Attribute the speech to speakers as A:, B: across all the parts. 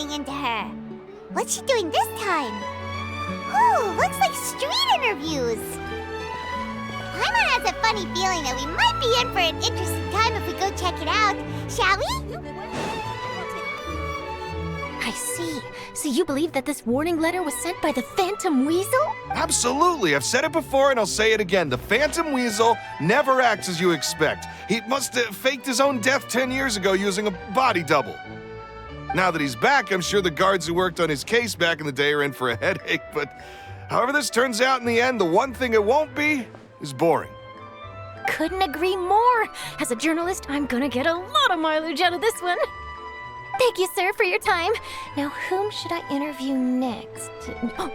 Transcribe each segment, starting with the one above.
A: running into her. What's she doing this time? Ooh, looks like street interviews. Paimon has a funny feeling that we might be in for an interesting time if we go check it out. Shall we?
B: I see. So you believe that this warning letter was sent by the Phantom Weasel?
C: Absolutely. I've said it before and I'll say it again. The Phantom Weasel never acts as you expect. He must have faked his own death 10 years ago using a body double. Now that he's back, I'm sure the guards who worked on his case back in the day are in for a headache, but however this turns out in the end, the one thing it won't be is boring.
B: Couldn't agree more. As a journalist, I'm gonna get a lot of mileage out of this one. Thank you, sir, for your time. Now, whom should I interview next? Huh?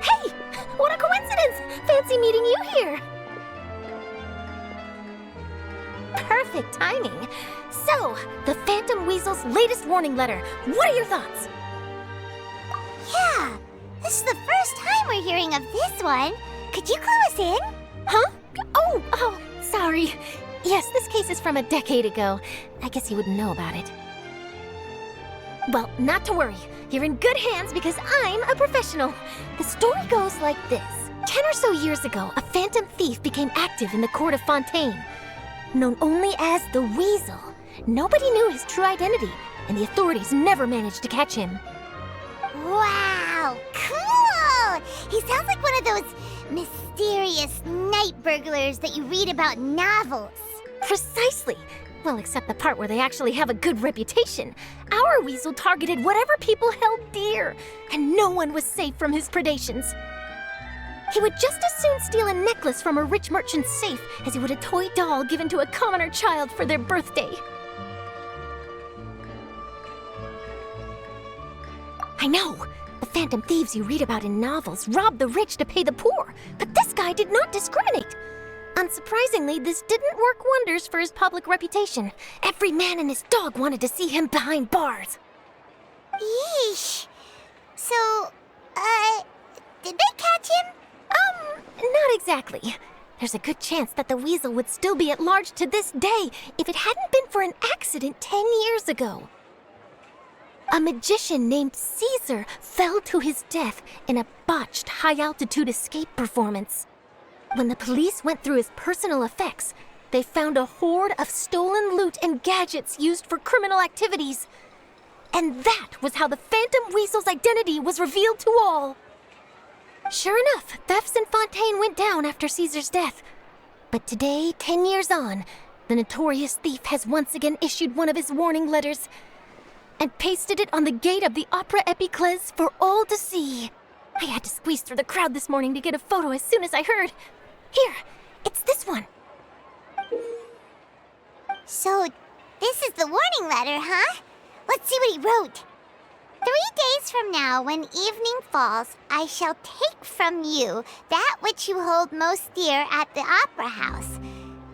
B: Hey! What a coincidence! Fancy meeting you here. Perfect timing. So, the Phantom Weasel's latest warning letter. What are your thoughts?
A: Yeah, this is the first time we're hearing of this one. Could you clue us in?
B: Huh? Oh, sorry. Yes, this case is from a decade ago. I guess you wouldn't know about it. Well, not to worry. You're in good hands because I'm a professional. The story goes like this. 10 or so years ago, a phantom thief became active in the court of Fontaine. Known only as the Weasel, nobody knew his true identity, and the authorities never managed to catch him.
A: Wow, cool! He sounds like one of those mysterious night burglars that you read about in novels.
B: Precisely. Well, except the part where they actually have a good reputation. Our Weasel targeted whatever people held dear, and no one was safe from his predations. He would just as soon steal a necklace from a rich merchant's safe as he would a toy doll given to a commoner child for their birthday. I know! The phantom thieves you read about in novels rob the rich to pay the poor, but this guy did not discriminate. Unsurprisingly, this didn't work wonders for his public reputation. Every man and his dog wanted to see him behind bars.
A: Yeesh. So, did they catch him?
B: Not exactly. There's a good chance that the Weasel would still be at large to this day if it hadn't been for an accident 10 years ago. A magician named Caesar fell to his death in a botched high-altitude escape performance. When the police went through his personal effects, they found a hoard of stolen loot and gadgets used for criminal activities. And that was how the Phantom Weasel's identity was revealed to all. Sure enough, thefts in Fontaine went down after Caesar's death. But today, 10 years on, the notorious thief has once again issued one of his warning letters and pasted it on the gate of the Opera Epiclese for all to see. I had to squeeze through the crowd this morning to get a photo as soon as I heard. Here, it's this one.
A: So, this is the warning letter, huh? Let's see what he wrote. 3 days from now, when evening falls, I shall take from you that which you hold most dear at the Opera House,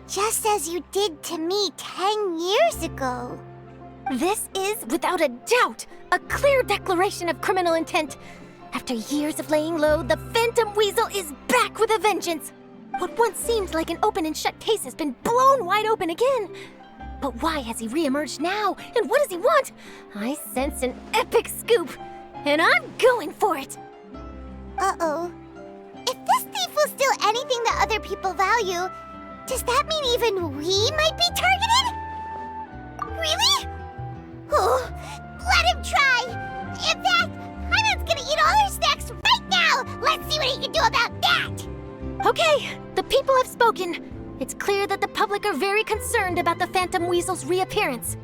A: just as you did to me 10 years ago.
B: This is, without a doubt, a clear declaration of criminal intent. After years of laying low, the Phantom Weasel is back with a vengeance. What once seemed like an open and shut case has been blown wide open again. But why has he reemerged now? And what does he want? I sense an epic scoop, and I'm going for it.
A: Uh-oh. If this thief will steal anything that other people value, does that mean even we might be targeted? Really? Oh, let him try. In fact, Paimon's gonna eat all her snacks right now. Let's see what he can do about that.
B: Okay, the people have spoken. It's clear that the public are very concerned about the Phantom Weasel's reappearance.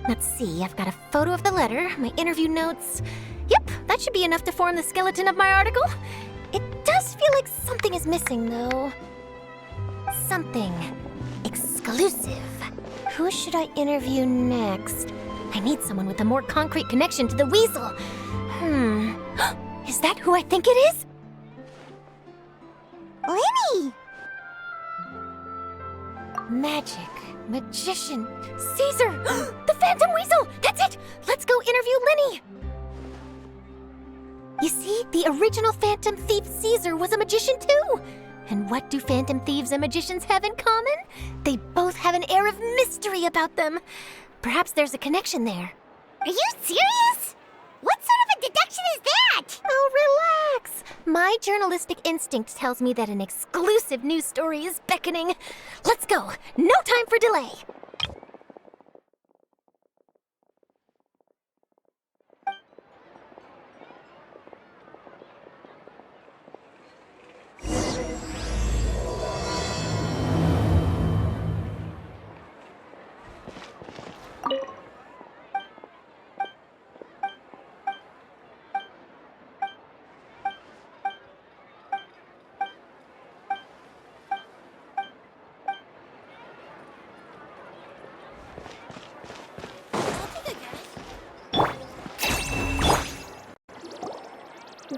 B: Let's see, I've got a photo of the letter, my interview notes. Yep, that should be enough to form the skeleton of my article. It does feel like something is missing, though. Something exclusive. Who should I interview next? I need someone with a more concrete connection to the Weasel. Is that who I think it is?
A: Lyney!
B: Magic, magician, Caesar! The Phantom Weasel! That's it! Let's go interview Lyney! You see, the original Phantom Thief Caesar was a magician too! And what do Phantom Thieves and magicians have in common? They both have an air of mystery about them. Perhaps there's a connection there.
A: Are you serious? of deduction is that?
B: Oh, relax. My journalistic instinct tells me that an exclusive news story is beckoning. Let's go. No time for delay.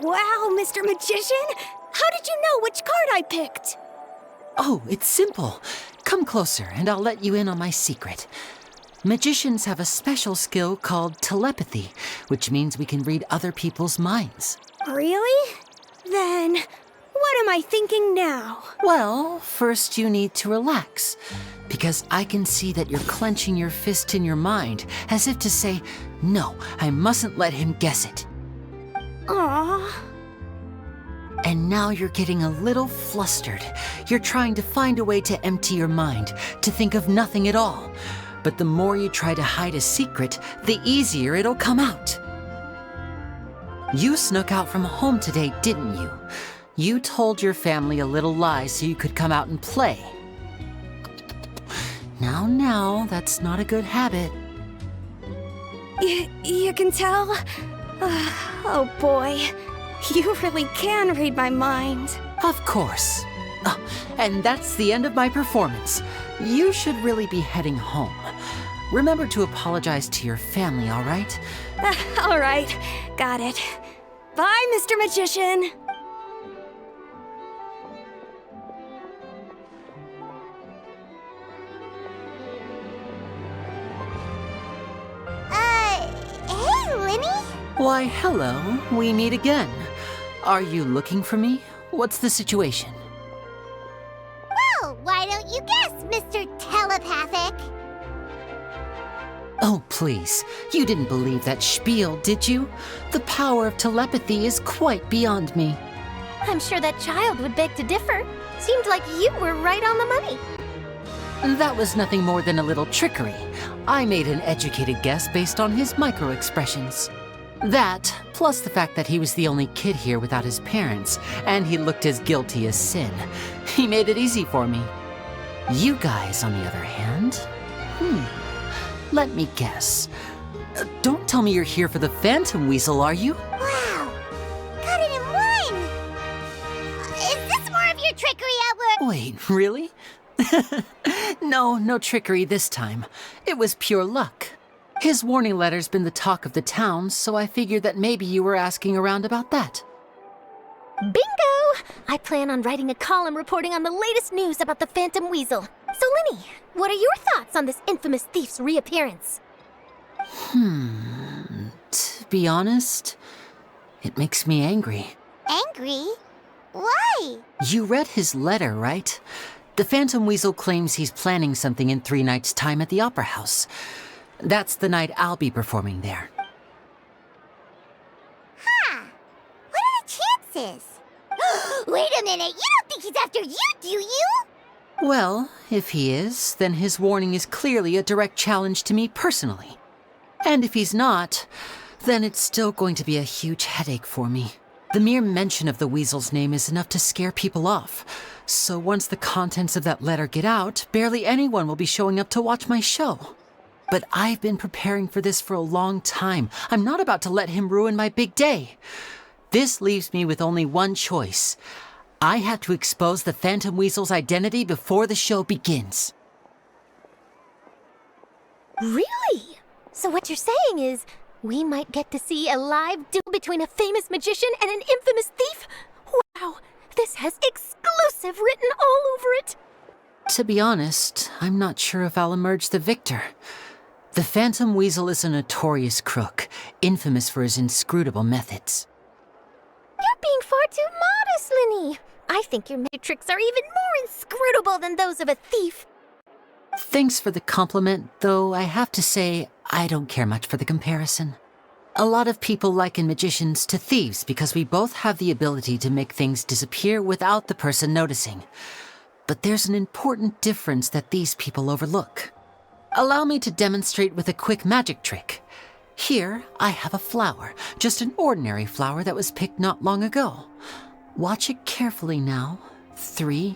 D: Wow, Mr. Magician! How did you know which card I picked?
E: Oh, it's simple. Come closer and I'll let you in on my secret. Magicians have a special skill called telepathy, which means we can read other people's minds.
D: Really? Then, what am I thinking now?
E: Well, first you need to relax, because I can see that you're clenching your fist in your mind, as if to say, no, I mustn't let him guess it.
D: Aww.
E: And now you're getting a little flustered. You're trying to find a way to empty your mind, to think of nothing at all. But the more you try to hide a secret, the easier it'll come out. You snuck out from home today, didn't you? You told your family a little lie so you could come out and play. Now, that's not a good habit.
D: You can tell? Oh boy, you really can read my mind.
E: Of course. Oh, and that's the end of my performance. You should really be heading home. Remember to apologize to your family, all right?
D: All right, got it. Bye, Mr. Magician.
A: Hey, Lyney?
E: Why, hello. We meet again. Are you looking for me? What's the situation?
A: Well, why don't you guess, Mr. Telepathic?
E: Oh, please. You didn't believe that spiel, did you? The power of telepathy is quite beyond me.
B: I'm sure that child would beg to differ. Seemed like you were right on the money.
E: That was nothing more than a little trickery. I made an educated guess based on his micro-expressions. That, plus the fact that he was the only kid here without his parents, and he looked as guilty as sin. He made it easy for me. You guys, on the other hand, let me guess. Don't tell me you're here for the Phantom Weasel, are you?
A: Wow, got it in one! Is this more of your trickery, Albert?
E: Wait, really? No trickery this time. It was pure luck. His warning letter's been the talk of the town, so I figured that maybe you were asking around about that.
B: Bingo! I plan on writing a column reporting on the latest news about the Phantom Weasel. So, Lyney, what are your thoughts on this infamous thief's reappearance?
E: To be honest, it makes me angry.
A: Angry? Why?
E: You read his letter, right? The Phantom Weasel claims he's planning something in 3 nights' time at the Opera House. That's the night I'll be performing there.
A: Huh. What are the chances? Wait a minute, you don't think he's after you, do you?
E: Well, if he is, then his warning is clearly a direct challenge to me personally. And if he's not, then it's still going to be a huge headache for me. The mere mention of the Weasel's name is enough to scare people off. So once the contents of that letter get out, barely anyone will be showing up to watch my show. But I've been preparing for this for a long time. I'm not about to let him ruin my big day. This leaves me with only one choice. I have to expose the Phantom Weasel's identity before the show begins.
B: Really? So what you're saying is, we might get to see a live duel between a famous magician and an infamous thief? Wow, this has exclusive written all over it.
E: To be honest, I'm not sure if I'll emerge the victor. The Phantom Weasel is a notorious crook, infamous for his inscrutable methods.
B: You're being far too modest, Lyney. I think your magic tricks are even more inscrutable than those of a thief.
E: Thanks for the compliment, though I have to say I don't care much for the comparison. A lot of people liken magicians to thieves because we both have the ability to make things disappear without the person noticing. But there's an important difference that these people overlook. Allow me to demonstrate with a quick magic trick. Here, I have a flower, just an ordinary flower that was picked not long ago. Watch it carefully now. 3,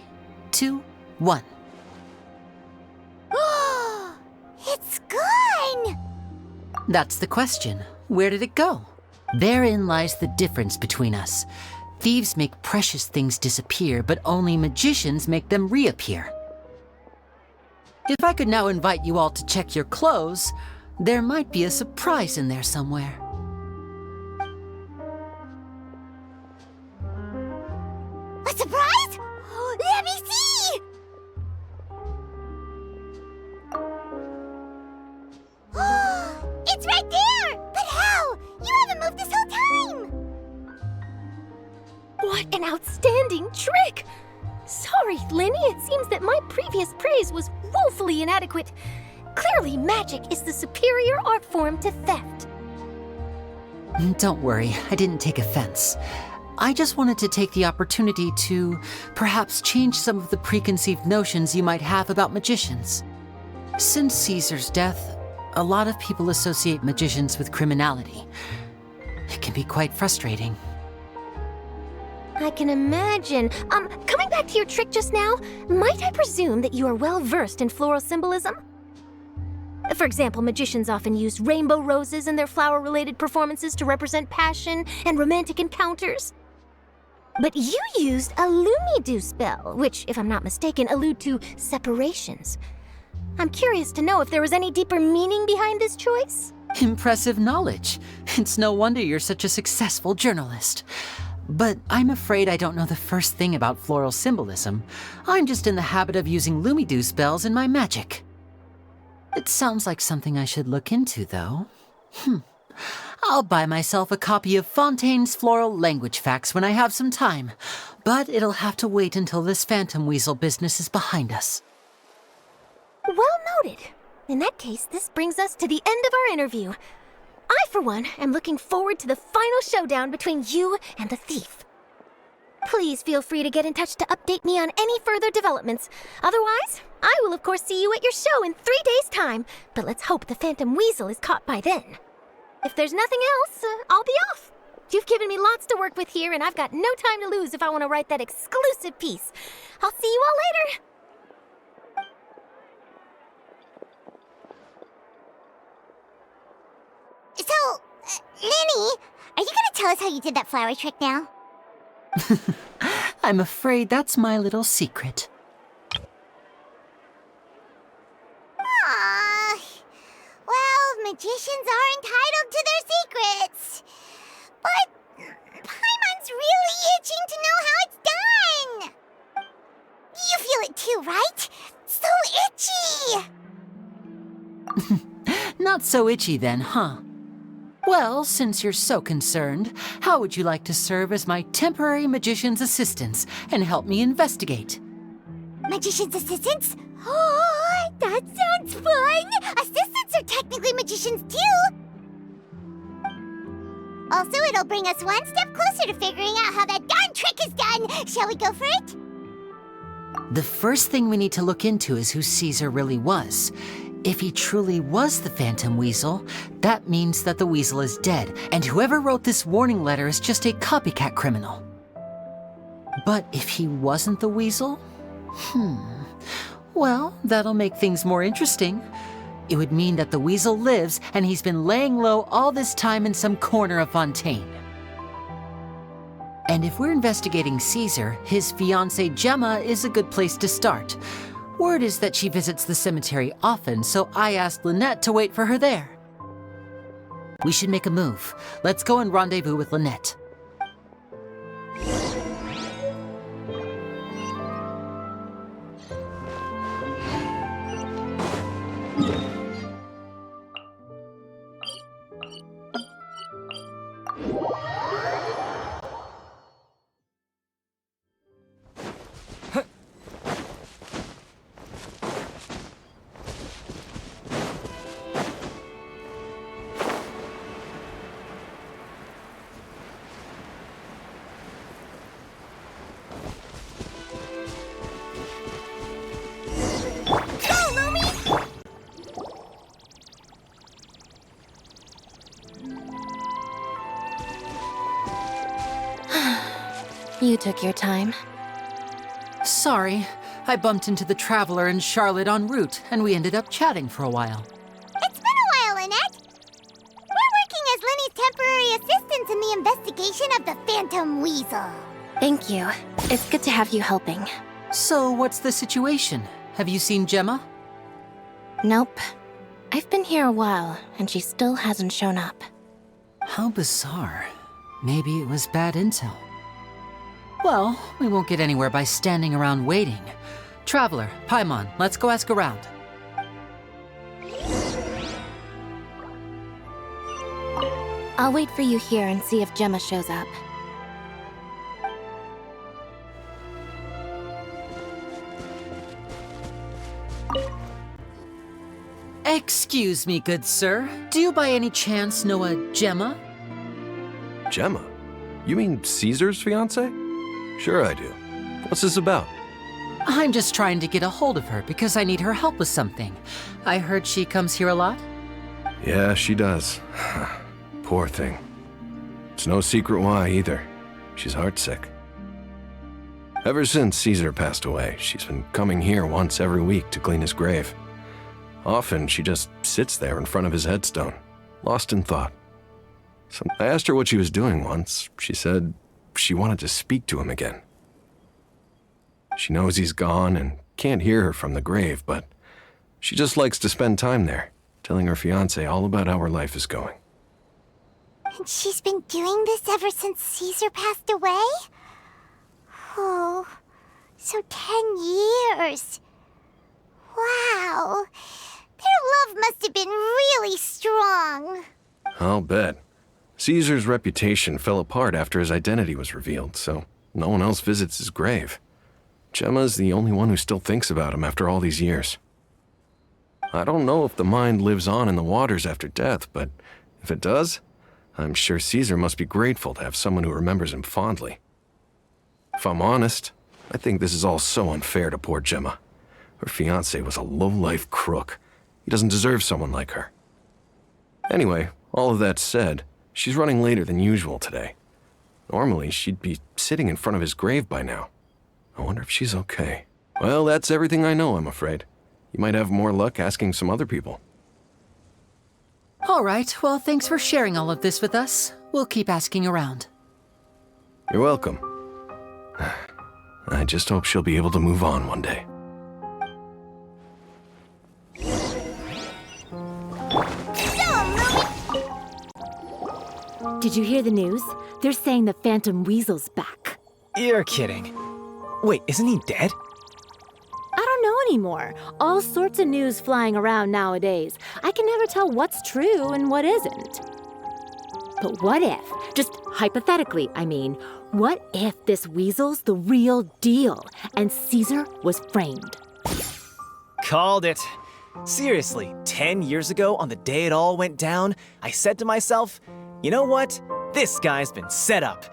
E: 2, 1.
A: It's gone!
E: That's the question. Where did it go? Therein lies the difference between us. Thieves make precious things disappear, but only magicians make them reappear. If I could now invite you all to check your clothes, there might be a surprise in there somewhere.
A: A surprise? Let me see! It's right there! But how? You haven't moved this whole time!
B: What an outstanding trick! Sorry, Lyney, it seems that my previous praise was woefully inadequate. Clearly, magic is the superior art form to theft.
E: Don't worry, I didn't take offense. I just wanted to take the opportunity to perhaps change some of the preconceived notions you might have about magicians. Since Caesar's death, a lot of people associate magicians with criminality. It can be quite frustrating.
B: I can imagine. Coming back to your trick just now, might I presume that you are well versed in floral symbolism? For example, magicians often use rainbow roses in their flower-related performances to represent passion and romantic encounters. But you used a Lumidu spell, which, if I'm not mistaken, allude to separations. I'm curious to know if there was any deeper meaning behind this choice?
E: Impressive knowledge. It's no wonder you're such a successful journalist. But I'm afraid I don't know the first thing about floral symbolism. I'm just in the habit of using Lumidu spells in my magic. It sounds like something I should look into, though. I'll buy myself a copy of Fontaine's Floral Language Facts when I have some time, but it'll have to wait until this phantom weasel business is behind us.
B: Well noted. In that case, this brings us to the end of our interview. I, for one, am looking forward to the final showdown between you and the thief. Please feel free to get in touch to update me on any further developments. Otherwise, I will of course see you at your show in 3 days' time, but let's hope the Phantom Weasel is caught by then. If there's nothing else, I'll be off. You've given me lots to work with here, and I've got no time to lose if I want to write that exclusive piece. I'll see you all later.
A: So, Lyney, are you gonna tell us how you did that flower trick now?
E: I'm afraid that's my little secret.
A: Aww. Well, magicians are entitled to their secrets. But Paimon's really itching to know how it's done. You feel it too, right? So itchy.
E: Not so itchy then, huh? Well, since you're so concerned, how would you like to serve as my temporary magician's assistants and help me investigate?
A: Magician's assistants? Oh, that sounds fun! Assistants are technically magicians too! Also, it'll bring us one step closer to figuring out how that darn trick is done! Shall we go for it?
E: The first thing we need to look into is who Caesar really was. If he truly was the Phantom Weasel, that means that the weasel is dead, and whoever wrote this warning letter is just a copycat criminal. But if he wasn't the weasel? Well, that'll make things more interesting. It would mean that the weasel lives, and he's been laying low all this time in some corner of Fontaine. And if we're investigating Caesar, his fiancée Gemma is a good place to start. Word is that she visits the cemetery often, so I asked Lynette to wait for her there. We should make a move. Let's go and rendezvous with Lynette.
B: You took your time.
E: Sorry, I bumped into the Traveler and Charlotte en route, and we ended up chatting for a while.
A: It's been a while, Lynette. We're working as Lyney's temporary assistants in the investigation of the Phantom Weasel.
B: Thank you. It's good to have you helping.
E: So, what's the situation? Have you seen Gemma?
B: Nope. I've been here a while, and she still hasn't shown up.
E: How bizarre. Maybe it was bad intel. Well, we won't get anywhere by standing around waiting. Traveler, Paimon, let's go ask around.
B: I'll wait for you here and see if Gemma shows up.
E: Excuse me, good sir. Do you by any chance know a Gemma?
F: Gemma? You mean Caesar's fiance? Sure I do. What's this about?
E: I'm just trying to get a hold of her because I need her help with something. I heard she comes here a lot.
F: Yeah, she does. Poor thing. It's no secret why either. She's heartsick. Ever since Caesar passed away, she's been coming here once every week to clean his grave. Often she just sits there in front of his headstone, lost in thought. So I asked her what she was doing once. She said she wanted to speak to him again. She knows he's gone and can't hear her from the grave, but she just likes to spend time there, telling her fiancé all about how her life is going.
A: And she's been doing this ever since Caesar passed away? Oh, so 10 years. Wow. Their love must have been really strong.
F: I'll bet. Caesar's reputation fell apart after his identity was revealed, so no one else visits his grave. Gemma's the only one who still thinks about him after all these years. I don't know if the mind lives on in the waters after death, but if it does, I'm sure Caesar must be grateful to have someone who remembers him fondly. If I'm honest, I think this is all so unfair to poor Gemma. Her fiancé was a low-life crook. He doesn't deserve someone like her. Anyway, all of that said, she's running later than usual today. Normally, she'd be sitting in front of his grave by now. I wonder if she's okay. Well, that's everything I know, I'm afraid. You might have more luck asking some other people.
E: All right, well, thanks for sharing all of this with us. We'll keep asking around.
F: You're welcome. I just hope she'll be able to move on one day.
G: Did you hear the news? They're saying the Phantom Weasel's back.
H: You're kidding. Wait, isn't he dead?
G: I don't know anymore. All sorts of news flying around nowadays. I can never tell what's true and what isn't. But what if, just hypothetically, I mean, what if this weasel's the real deal and Caesar was framed?
H: Called it. Seriously, 10 years ago, on the day it all went down, I said to myself, you know what? This guy's been set up.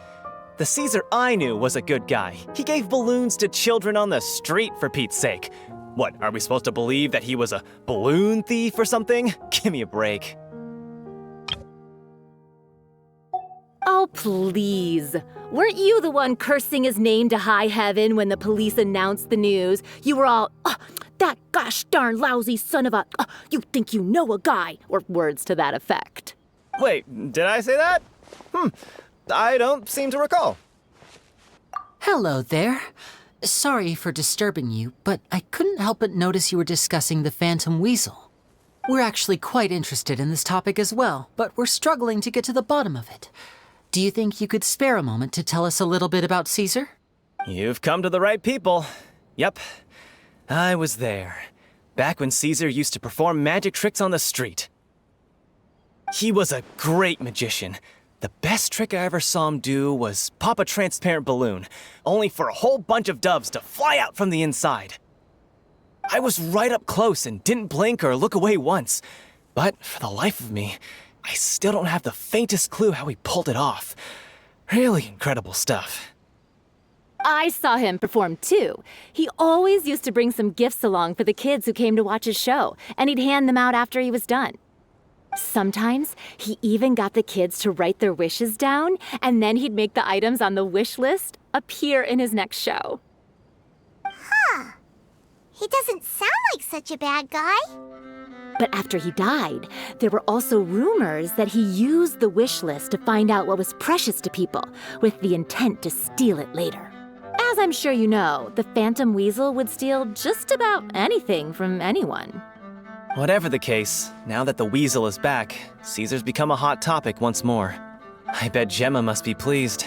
H: The Caesar I knew was a good guy. He gave balloons to children on the street, for Pete's sake. What, are we supposed to believe that he was a balloon thief or something? Give me a break.
G: Oh, please. Weren't you the one cursing his name to high heaven when the police announced the news? You were all, that gosh darn lousy son of a, you think you know a guy, or words to that effect.
H: Wait, did I say that? I don't seem to recall.
E: Hello there. Sorry for disturbing you, but I couldn't help but notice you were discussing the Phantom Weasel. We're actually quite interested in this topic as well, but we're struggling to get to the bottom of it. Do you think you could spare a moment to tell us a little bit about Caesar?
H: You've come to the right people. Yep, I was there. Back when Caesar used to perform magic tricks on the street. He was a great magician. The best trick I ever saw him do was pop a transparent balloon, only for a whole bunch of doves to fly out from the inside. I was right up close and didn't blink or look away once. But for the life of me, I still don't have the faintest clue how he pulled it off. Really incredible stuff.
G: I saw him perform too. He always used to bring some gifts along for the kids who came to watch his show, and he'd hand them out after he was done. Sometimes he even got the kids to write their wishes down, and then he'd make the items on the wish list appear in his next show.
A: He doesn't sound like such a bad guy.
G: But after he died, there were also rumors that he used the wish list to find out what was precious to people, with the intent to steal it later. As I'm sure you know, the Phantom Weasel would steal just about anything from anyone.
H: Whatever the case, now that the weasel is back, Caesar's become a hot topic once more. I bet Gemma must be pleased.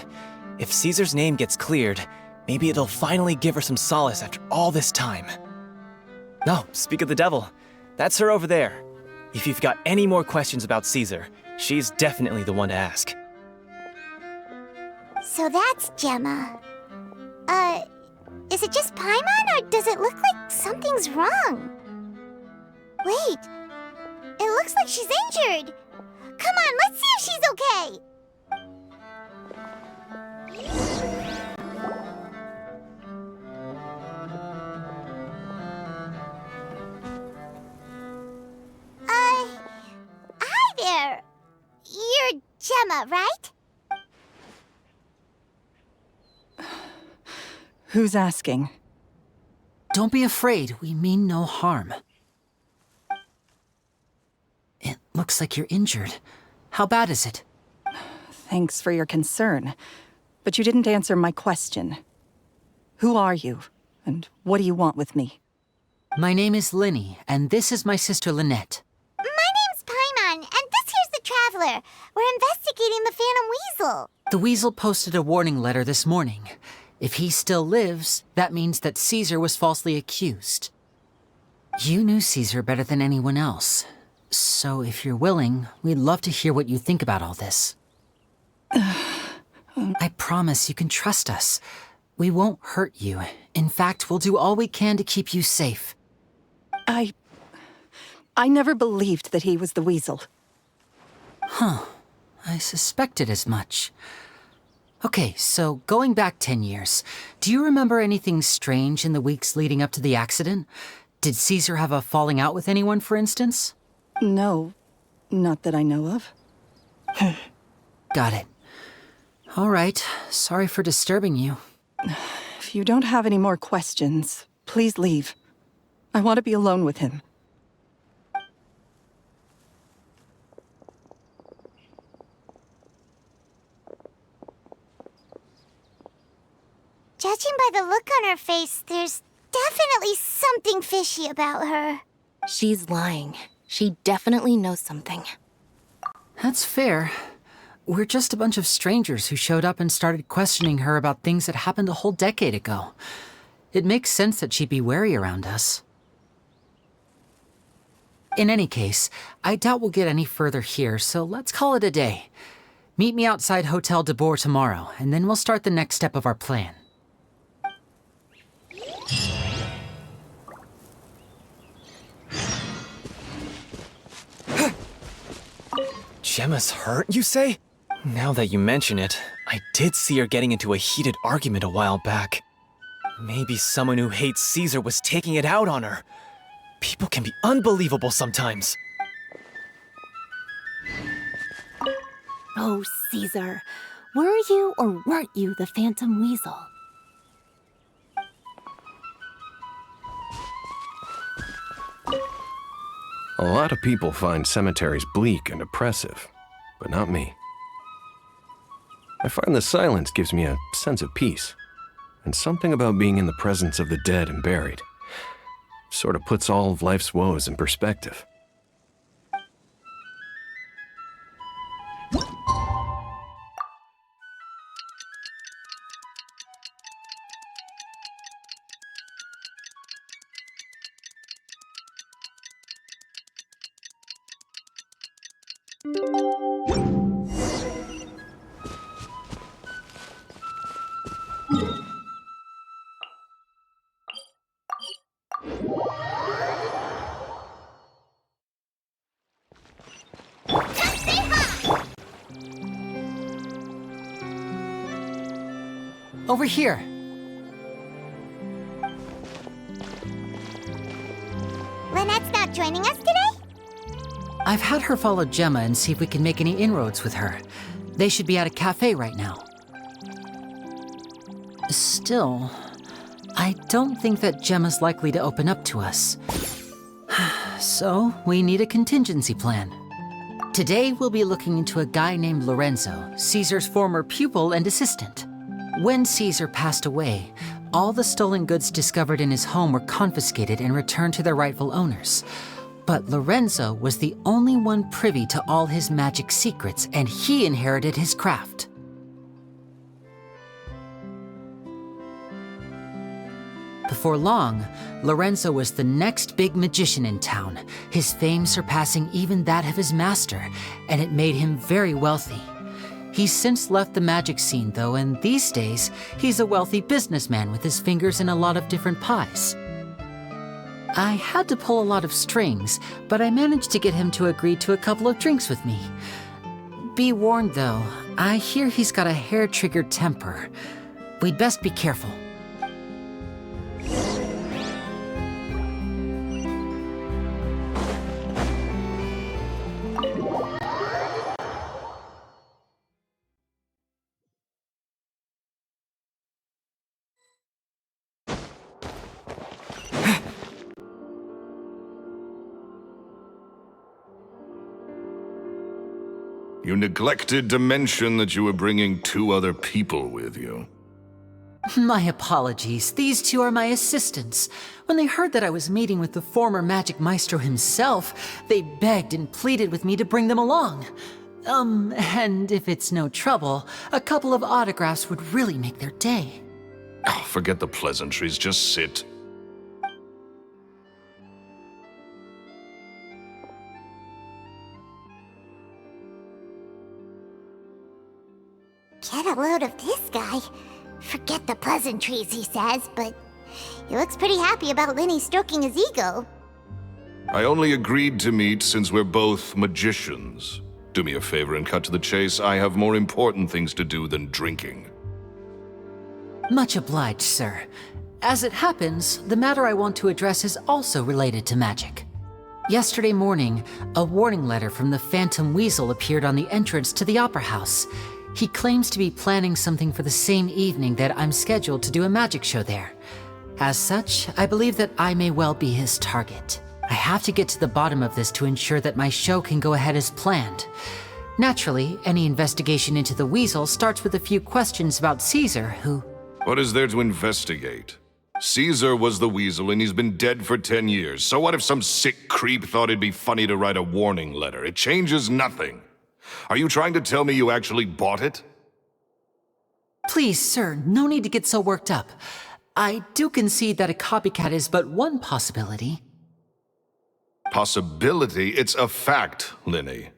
H: If Caesar's name gets cleared, maybe it'll finally give her some solace after all this time. No, speak of the devil. That's her over there. If you've got any more questions about Caesar, she's definitely the one to ask.
A: So that's Gemma. Is it just Paimon, or does it look like something's wrong? Wait, it looks like she's injured. Come on, let's see if she's okay. Hi there. You're Gemma, right?
I: Who's asking?
E: Don't be afraid, we mean no harm. It looks like you're injured. How bad is it?
I: Thanks for your concern, but you didn't answer my question. Who are you, and what do you want with me?
E: My name is Lyney, and this is my sister Lynette.
A: My name's Paimon, and this here's the Traveler. We're investigating the Phantom Weasel.
E: The Weasel posted a warning letter this morning. If he still lives, that means that Caesar was falsely accused. You knew Caesar better than anyone else. So if you're willing, we'd love to hear what you think about all this. I promise you can trust us. We won't hurt you. In fact, we'll do all we can to keep you safe.
I: I never believed that he was the Weasel.
E: I suspected as much. Okay, so going back 10 years, do you remember anything strange in the weeks leading up to the accident? Did Caesar have a falling out with anyone, for instance?
I: No, not that I know of.
E: Got it. All right, sorry for disturbing you.
I: If you don't have any more questions, please leave. I want to be alone with him.
A: Judging by the look on her face, there's definitely something fishy about her.
B: She's lying. She definitely knows something.
E: That's fair. We're just a bunch of strangers who showed up and started questioning her about things that happened a whole decade ago. It makes sense that she'd be wary around us. In any case, I doubt we'll get any further here, so let's call it a day. Meet me outside Hotel de Boer tomorrow, and then we'll start the next step of our plan.
H: Gemma's hurt, you say? Now that you mention it, I did see her getting into a heated argument a while back. Maybe someone who hates Caesar was taking it out on her. People can be unbelievable sometimes.
G: Oh, Caesar. Were you or weren't you the Phantom Weasel?
F: A lot of people find cemeteries bleak and oppressive, but not me. I find the silence gives me a sense of peace, and something about being in the presence of the dead and buried sort of puts all of life's woes in perspective.
E: Over here.
A: Lynette's not joining us today?
E: I've had her follow Gemma and see if we can make any inroads with her. They should be at a cafe right now. Still, I don't think that Gemma's likely to open up to us. So, we need a contingency plan. Today, we'll be looking into a guy named Lorenzo, Caesar's former pupil and assistant. When Caesar passed away, all the stolen goods discovered in his home were confiscated and returned to their rightful owners. But Lorenzo was the only one privy to all his magic secrets, and he inherited his craft. Before long, Lorenzo was the next big magician in town, his fame surpassing even that of his master, and it made him very wealthy. He's since left the magic scene, though, and these days, he's a wealthy businessman with his fingers in a lot of different pies. I had to pull a lot of strings, but I managed to get him to agree to a couple of drinks with me. Be warned, though, I hear he's got a hair-triggered temper. We'd best be careful.
C: You neglected to mention that you were bringing 2 other people with you.
E: My apologies. These 2 are my assistants. When they heard that I was meeting with the former magic maestro himself, they begged and pleaded with me to bring them along. And if it's no trouble, a couple of autographs would really make their day.
C: Oh, forget the pleasantries, just sit.
A: Get a load of this guy. Forget the pleasantries, he says, but he looks pretty happy about Lyney stroking his ego.
C: I only agreed to meet since we're both magicians. Do me a favor and cut to the chase. I have more important things to do than drinking.
E: Much obliged, sir. As it happens, the matter I want to address is also related to magic. Yesterday morning, a warning letter from the Phantom Weasel appeared on the entrance to the Opera House. He claims to be planning something for the same evening that I'm scheduled to do a magic show there. As such, I believe that I may well be his target. I have to get to the bottom of this to ensure that my show can go ahead as planned. Naturally, any investigation into the Weasel starts with a few questions about Caesar, who...
C: What is there to investigate? Caesar was the Weasel and he's been dead for 10 years. So what if some sick creep thought it'd be funny to write a warning letter? It changes nothing. Are you trying to tell me you actually bought it?
E: Please, sir, no need to get so worked up. I do concede that a copycat is but one possibility.
C: Possibility? It's a fact, Lyney.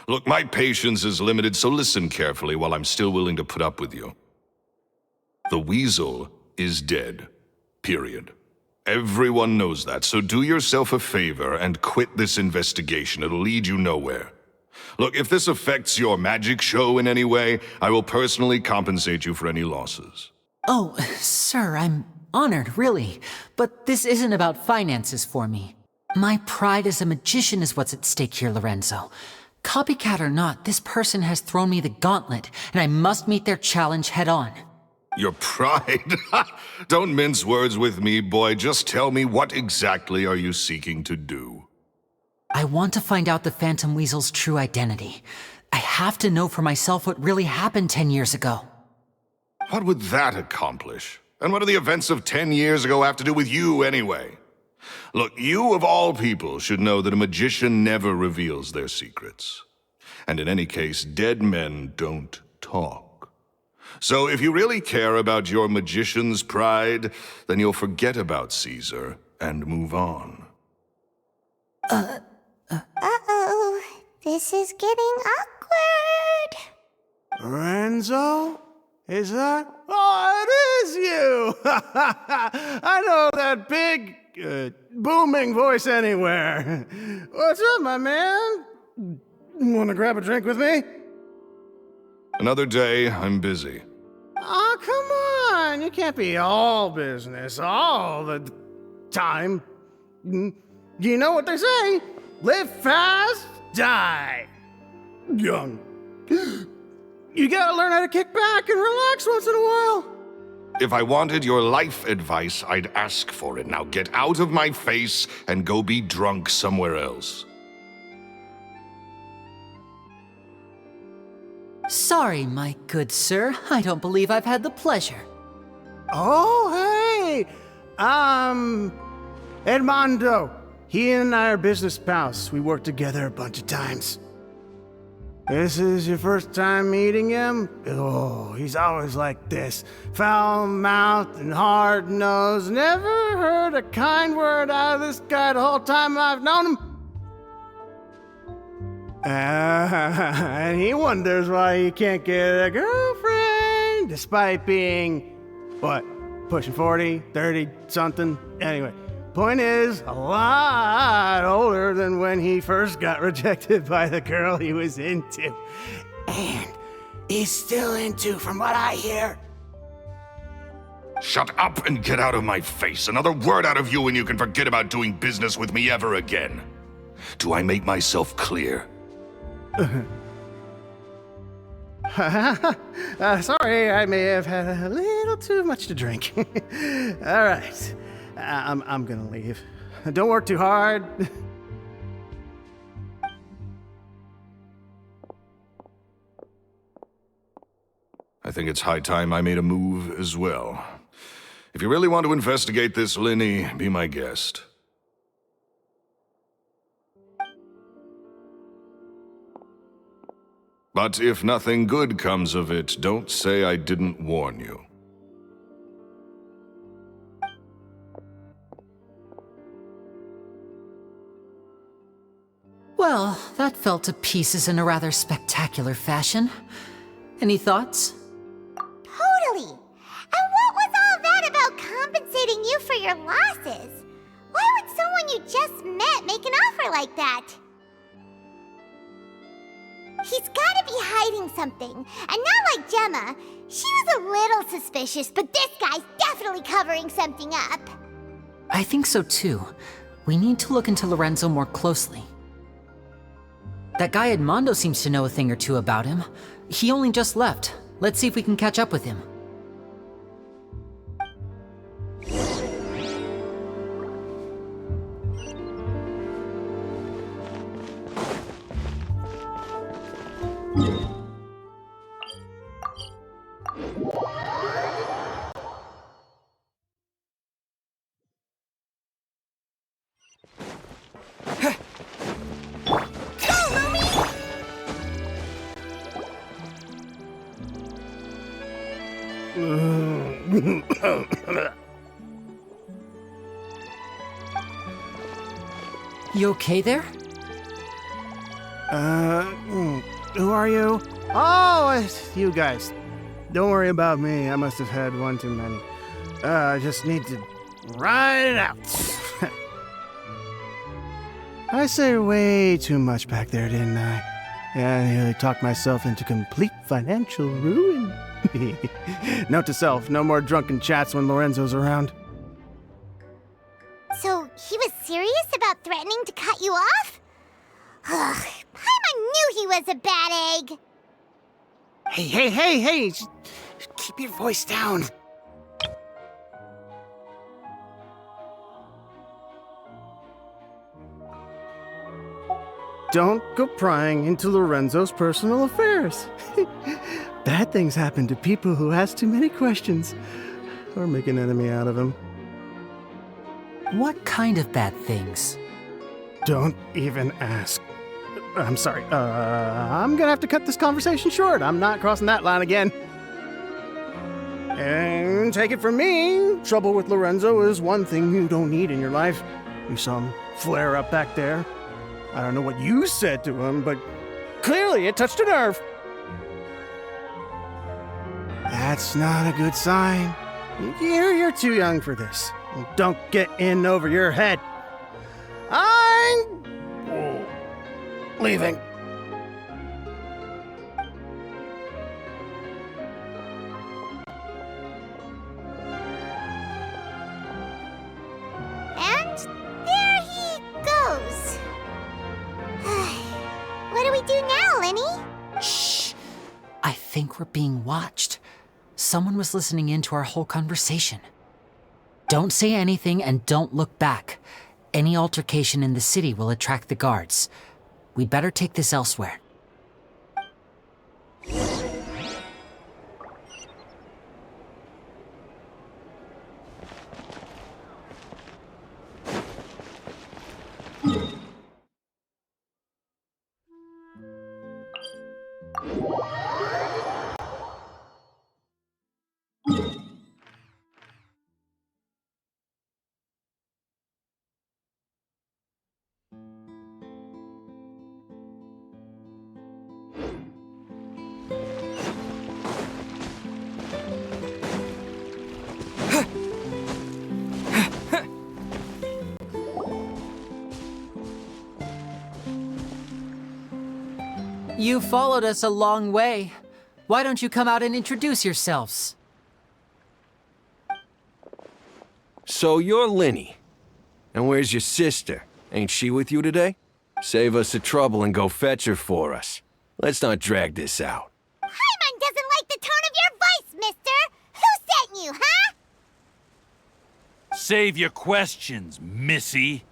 C: Look, my patience is limited, so listen carefully while I'm still willing to put up with you. The Weasel is dead. Period. Everyone knows that, so do yourself a favor and quit this investigation. It'll lead you nowhere. Look, if this affects your magic show in any way, I will personally compensate you for any losses.
E: Oh, sir, I'm honored, really. But this isn't about finances for me. My pride as a magician is what's at stake here, Lorenzo. Copycat or not, this person has thrown me the gauntlet, and I must meet their challenge head on.
C: Your pride? Don't mince words with me, boy. Just tell me, what exactly are you seeking to do?
E: I want to find out the Phantom Weasel's true identity. I have to know for myself what really happened 10 years ago.
C: What would that accomplish? And what do the events of 10 years ago have to do with you, anyway? Look, you of all people should know that a magician never reveals their secrets. And in any case, dead men don't talk. So if you really care about your magician's pride, then you'll forget about Caesar and move on.
A: Uh-oh. This is getting awkward.
J: Lorenzo? Is that? Oh, it is you! I know that big, booming voice anywhere. What's up, my man? Want to grab a drink with me?
C: Another day, I'm busy.
J: Oh, come on. You can't be all business all the time. You know what they say? Live fast, die young. You gotta learn how to kick back and relax once in a while.
C: If I wanted your life advice, I'd ask for it. Now get out of my face and go be drunk somewhere else.
E: Sorry, my good sir. I don't believe I've had the pleasure.
J: Oh, hey! Edmondo. He and I are business pals. We worked together a bunch of times. This is your first time meeting him? Oh, he's always like this. Foul-mouthed and hard-nosed. Never heard a kind word out of this guy the whole time I've known him. And he wonders why he can't get a girlfriend, despite being, what, pushing 40, 30, something? Anyway, point is, a lot older than when he first got rejected by the girl he was into. And he's still into, from what I hear.
C: Shut up and get out of my face. Another word out of you and you can forget about doing business with me ever again. Do I make myself clear?
J: Sorry, I may have had a little too much to drink. All right, I'm gonna leave. Don't work too hard.
C: I think it's high time I made a move as well. If you really want to investigate this, Lyney, be my guest. But if nothing good comes of it, don't say I didn't warn you.
E: Well, that fell to pieces in a rather spectacular fashion. Any thoughts?
A: Totally. And what was all that about compensating you for your losses? Why would someone you just met make an offer like that? He's gotta be hiding something. And not like Gemma. She was a little suspicious, but this guy's definitely covering something up.
E: I think so too. We need to look into Lorenzo more closely. That guy Edmondo seems to know a thing or two about him. He only just left. Let's see if we can catch up with him. You okay there?
J: Who are you? Oh, it's you guys. Don't worry about me. I must have had one too many. I just need to ride it out. I say way too much back there, didn't I? Yeah, I nearly talked myself into complete financial ruin. Note to self, no more drunken chats when Lorenzo's around.
A: So, he was serious about threatening to cut you off? Ugh, Paimon knew he was a bad egg!
J: Hey! Just keep your voice down. Don't go prying into Lorenzo's personal affairs. Bad things happen to people who ask too many questions, or make an enemy out of him.
E: What kind of bad things?
J: Don't even ask. I'm sorry, I'm gonna have to cut this conversation short. I'm not crossing that line again. And take it from me, trouble with Lorenzo is one thing you don't need in your life. You saw him flare up back there. I don't know what you said to him, but clearly it touched a nerve. That's not a good sign. You're too young for this. Don't get in over your head. I'm leaving.
A: And there he goes. What do we do now, Lyney?
E: Shh! I think we're being watched. Someone was listening in to our whole conversation. Don't say anything and don't look back. Any altercation in the city will attract the guards. We'd better take this elsewhere. You followed us a long way. Why don't you come out and introduce yourselves?
F: So you're Lyney. And where's your sister? Ain't she with you today? Save us the trouble and go fetch her for us. Let's not drag this out.
A: Paimon doesn't like the tone of your voice, mister! Who sent you, huh?
K: Save your questions, missy.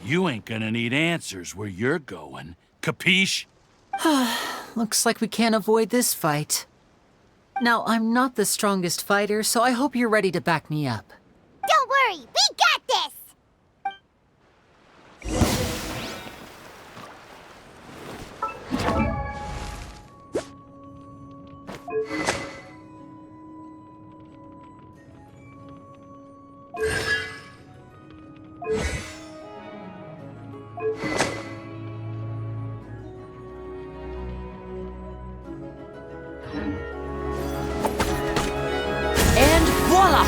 K: You ain't gonna need answers where you're going. Capiche?
E: Looks like we can't avoid this fight. Now, I'm not the strongest fighter, so I hope you're ready to back me up.
A: Don't worry, we got this!
E: And voila!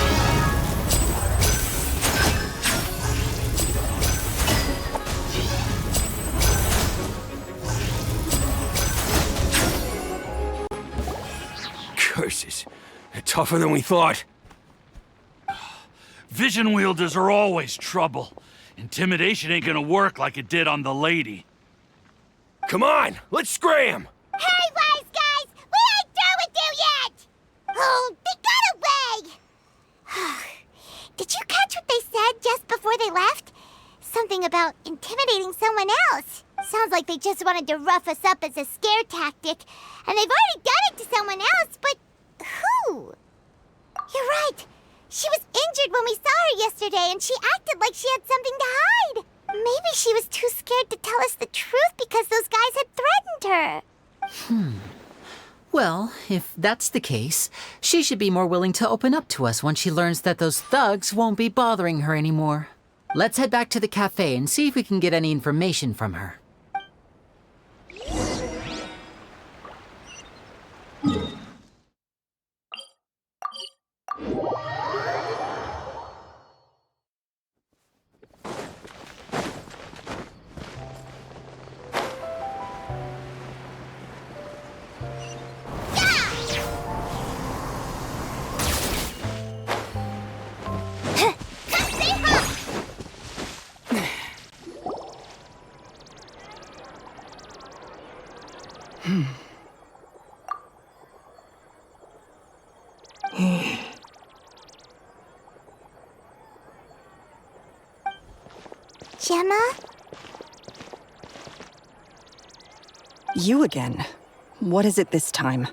F: Curses. They're tougher than we thought.
K: Vision wielders are always trouble. Intimidation ain't gonna work like it did on the lady.
F: Come on, let's scram!
A: Hey, wise guys! We ain't through with you yet! Oh, they got away! Did you catch what they said just before they left? Something about intimidating someone else. Sounds like they just wanted to rough us up as a scare tactic. And they've already done it to someone else, but who? You're right. She was injured when we saw her yesterday, and she acted like she had something to hide. Maybe she was too scared to tell us the truth because those guys had threatened her.
E: Well, if that's the case, she should be more willing to open up to us once she learns that those thugs won't be bothering her anymore. Let's head back to the cafe and see if we can get any information from her.
A: Gemma?
I: You again. What is it this time?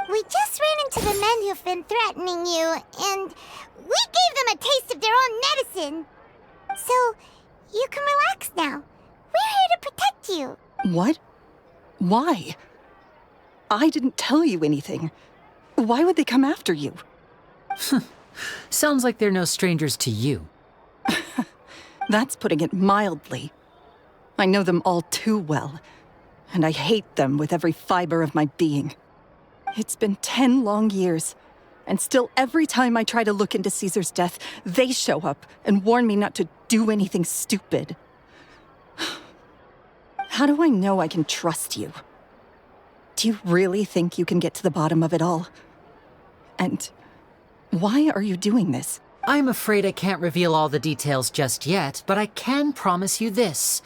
A: We just ran into the men who've been threatening you, and we gave them a taste of their own medicine. So, you can relax now. We're here to protect you.
I: What? Why? I didn't tell you anything. Why would they come after you?
E: Sounds like they're no strangers to you.
I: That's putting it mildly. I know them all too well, and I hate them with every fiber of my being. It's been 10 long years, and still every time I try to look into Caesar's death, they show up and warn me not to do anything stupid. How do I know I can trust you? Do you really think you can get to the bottom of it all? And why are you doing this?
E: I'm afraid I can't reveal all the details just yet, but I can promise you this.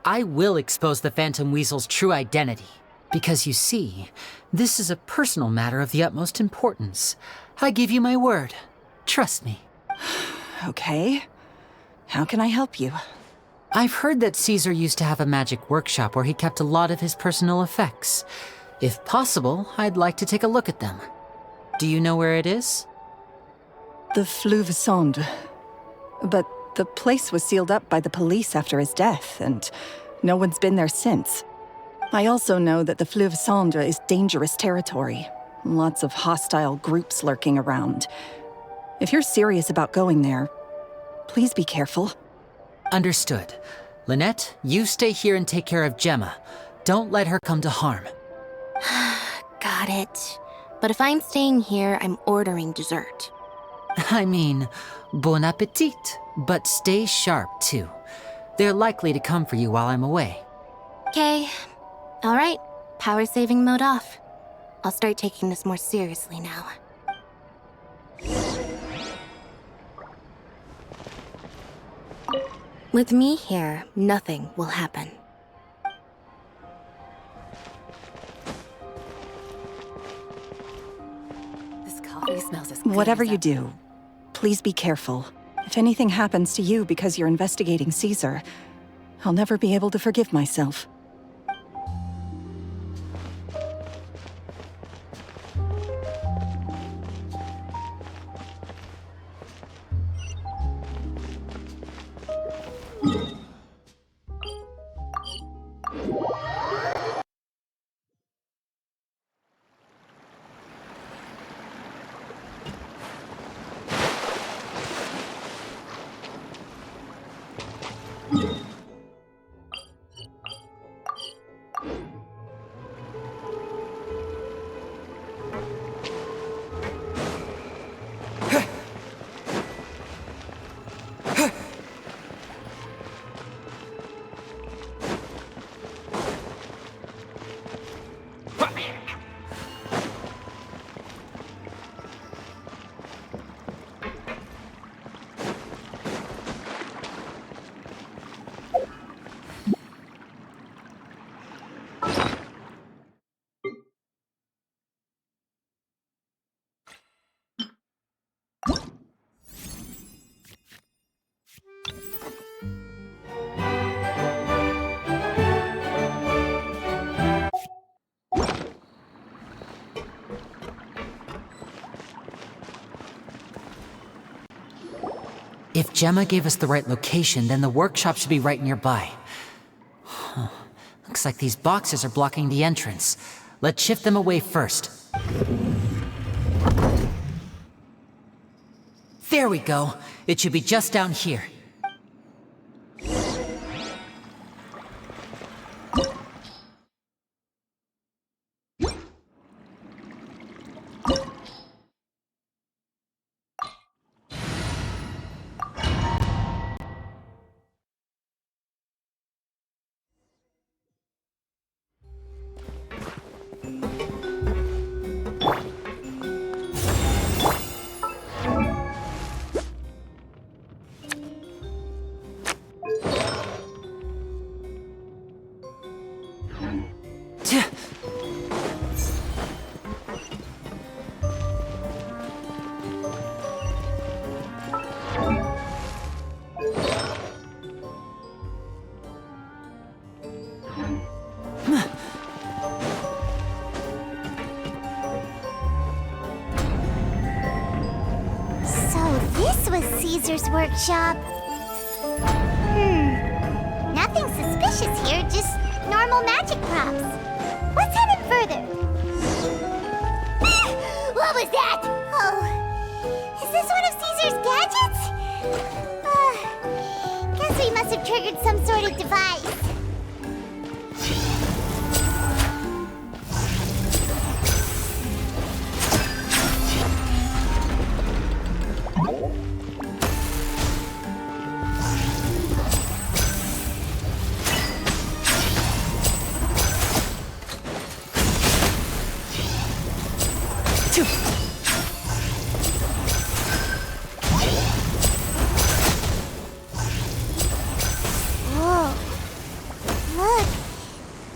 E: I will expose the Phantom Weasel's true identity. Because you see, this is a personal matter of the utmost importance. I give you my word. Trust me.
I: Okay. How can I help you?
E: I've heard that Caesar used to have a magic workshop where he kept a lot of his personal effects. If possible, I'd like to take a look at them. Do you know where it is?
I: The Fleuve Sonde. But the place was sealed up by the police after his death, and no one's been there since. I also know that the Fleuve Sonde is dangerous territory. Lots of hostile groups lurking around. If you're serious about going there, please be careful.
E: Understood. Lynette, you stay here and take care of Gemma. Don't let her come to harm.
B: Got it. But if I'm staying here, I'm ordering dessert.
E: I mean, bon appetit, but stay sharp too. They're likely to come for you while I'm away.
B: Okay. All right. Power saving mode off. I'll start taking this more seriously now. With me here, nothing will happen.
G: This coffee smells as good
I: Whatever
G: as
I: you
G: that.
I: do, please be careful. If anything happens to you because you're investigating Caesar, I'll never be able to forgive myself.
E: If Gemma gave us the right location, then the workshop should be right nearby. Huh. Looks like these boxes are blocking the entrance. Let's shift them away first. There we go. It should be just down here.
A: This was Caesar's workshop. Nothing suspicious here, just normal magic props. Let's head in further. What was that? Oh, is this one of Caesar's gadgets? Guess we must have triggered some sort of device. Whoa. Look,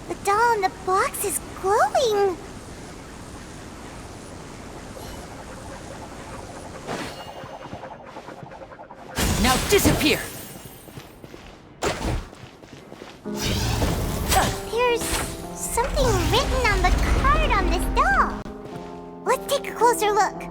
A: the doll in the box box is glowing.
E: Now disappear!
A: There's something written on the card on this doll. Let's take a closer look.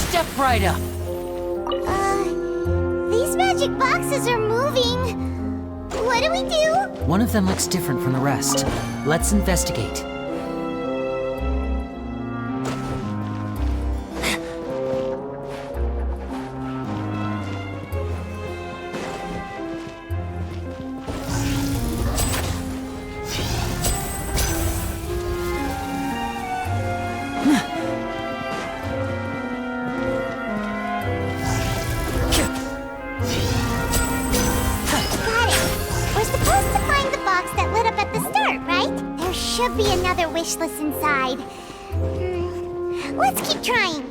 E: Step right up!
A: These magic boxes are moving. What do we do?
E: One of them looks different from the rest. Let's investigate.
A: Should be another wish list inside. Let's keep trying.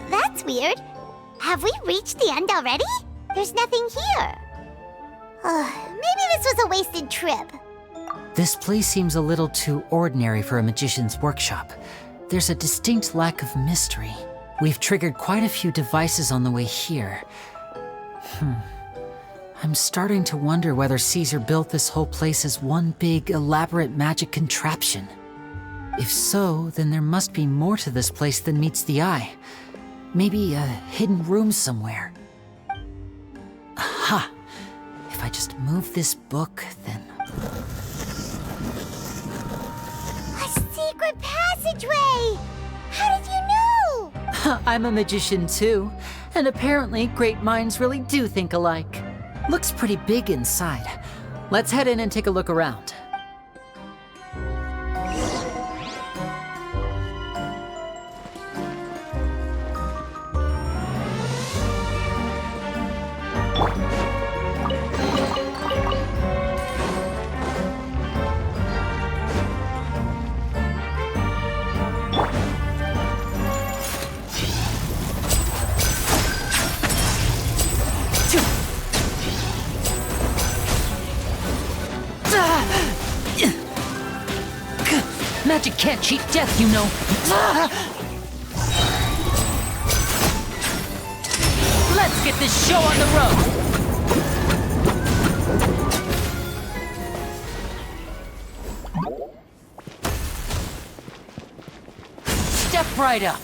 A: That's weird. Have we reached the end already? There's nothing here. Maybe this was a wasted trip.
E: This place seems a little too ordinary for a magician's workshop. There's a distinct lack of mystery. We've triggered quite a few devices on the way here. I'm starting to wonder whether Caesar built this whole place as one big, elaborate magic contraption. If so, then there must be more to this place than meets the eye. Maybe a hidden room somewhere. Aha! If I just move this book, then...
A: A secret passageway! How did you know?
E: I'm a magician too, and apparently great minds really do think alike. Looks pretty big inside. Let's head in and take a look around. Magic can't cheat death, you know. Let's get this show on the road. Step right up.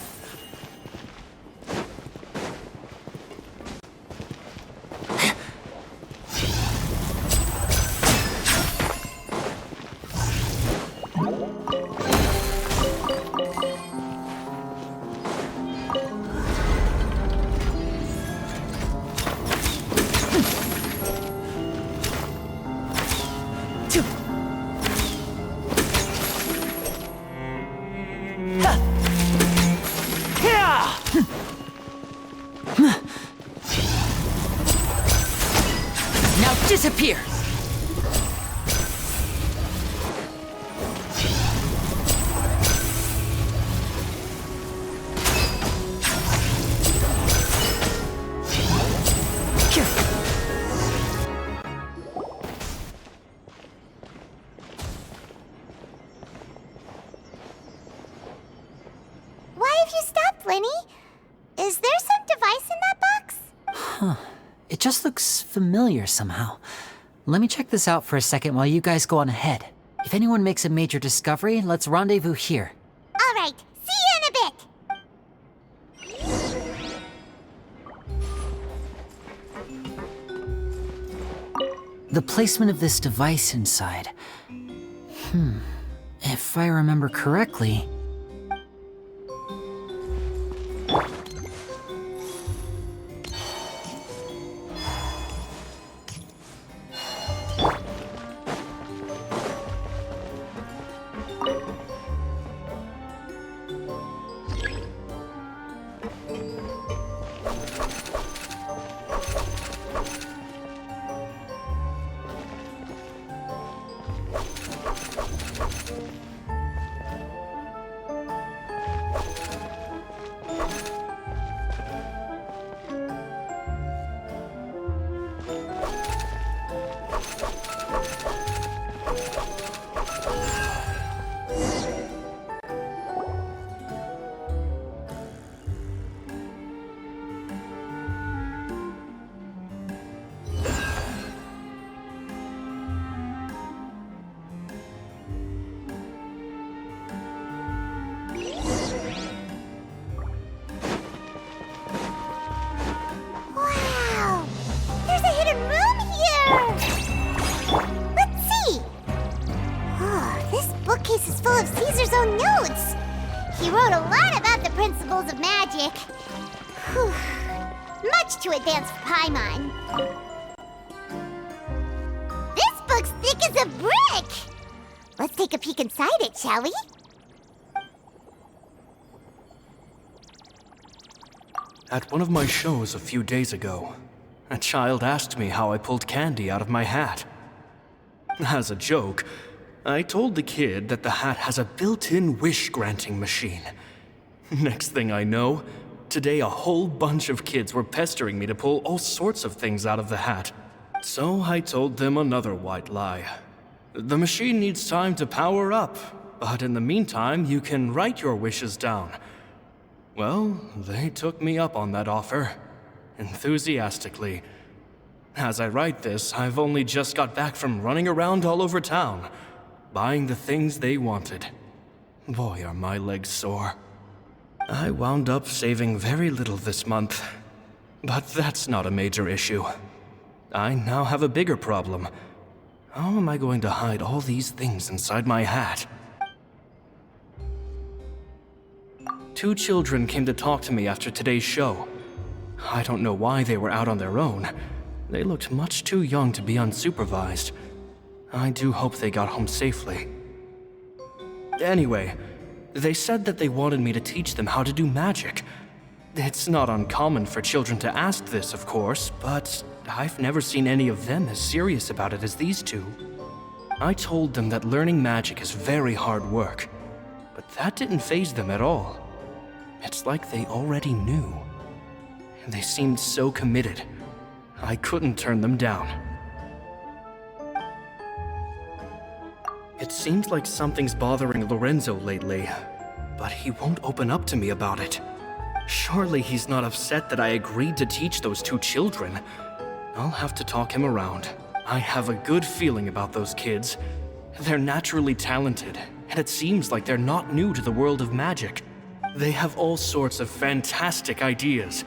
E: disappear!
A: Why have you stopped, Lyney? Is there some device in that box?
E: It just looks familiar somehow. Let me check this out for a second while you guys go on ahead. If anyone makes a major discovery, let's rendezvous here.
A: All right, see you in a bit.
E: The placement of this device inside. If I remember correctly...
A: Wow! There's a hidden room here! Let's see! Oh, this bookcase is full of Caesar's own notes! He wrote a lot about the principles of magic. Whew. Much too advanced for Paimon. This book's thick as a brick! Let's take a peek inside it, shall we?
L: At one of my shows a few days ago, a child asked me how I pulled candy out of my hat. As a joke, I told the kid that the hat has a built-in wish-granting machine. Next thing I know, today a whole bunch of kids were pestering me to pull all sorts of things out of the hat. So I told them another white lie. The machine needs time to power up, but in the meantime, you can write your wishes down. Well, they took me up on that offer, enthusiastically. As I write this, I've only just got back from running around all over town, buying the things they wanted. Boy, are my legs sore. I wound up saving very little this month, but that's not a major issue. I now have a bigger problem. How am I going to hide all these things inside my hat? 2 children came to talk to me after today's show. I don't know why they were out on their own. They looked much too young to be unsupervised. I do hope they got home safely. Anyway, they said that they wanted me to teach them how to do magic. It's not uncommon for children to ask this, of course, but I've never seen any of them as serious about it as these 2. I told them that learning magic is very hard work, but that didn't faze them at all. It's like they already knew. They seemed so committed. I couldn't turn them down. It seems like something's bothering Lorenzo lately, but he won't open up to me about it. Surely he's not upset that I agreed to teach those 2 children. I'll have to talk him around. I have a good feeling about those kids. They're naturally talented, and it seems like they're not new to the world of magic. They have all sorts of fantastic ideas.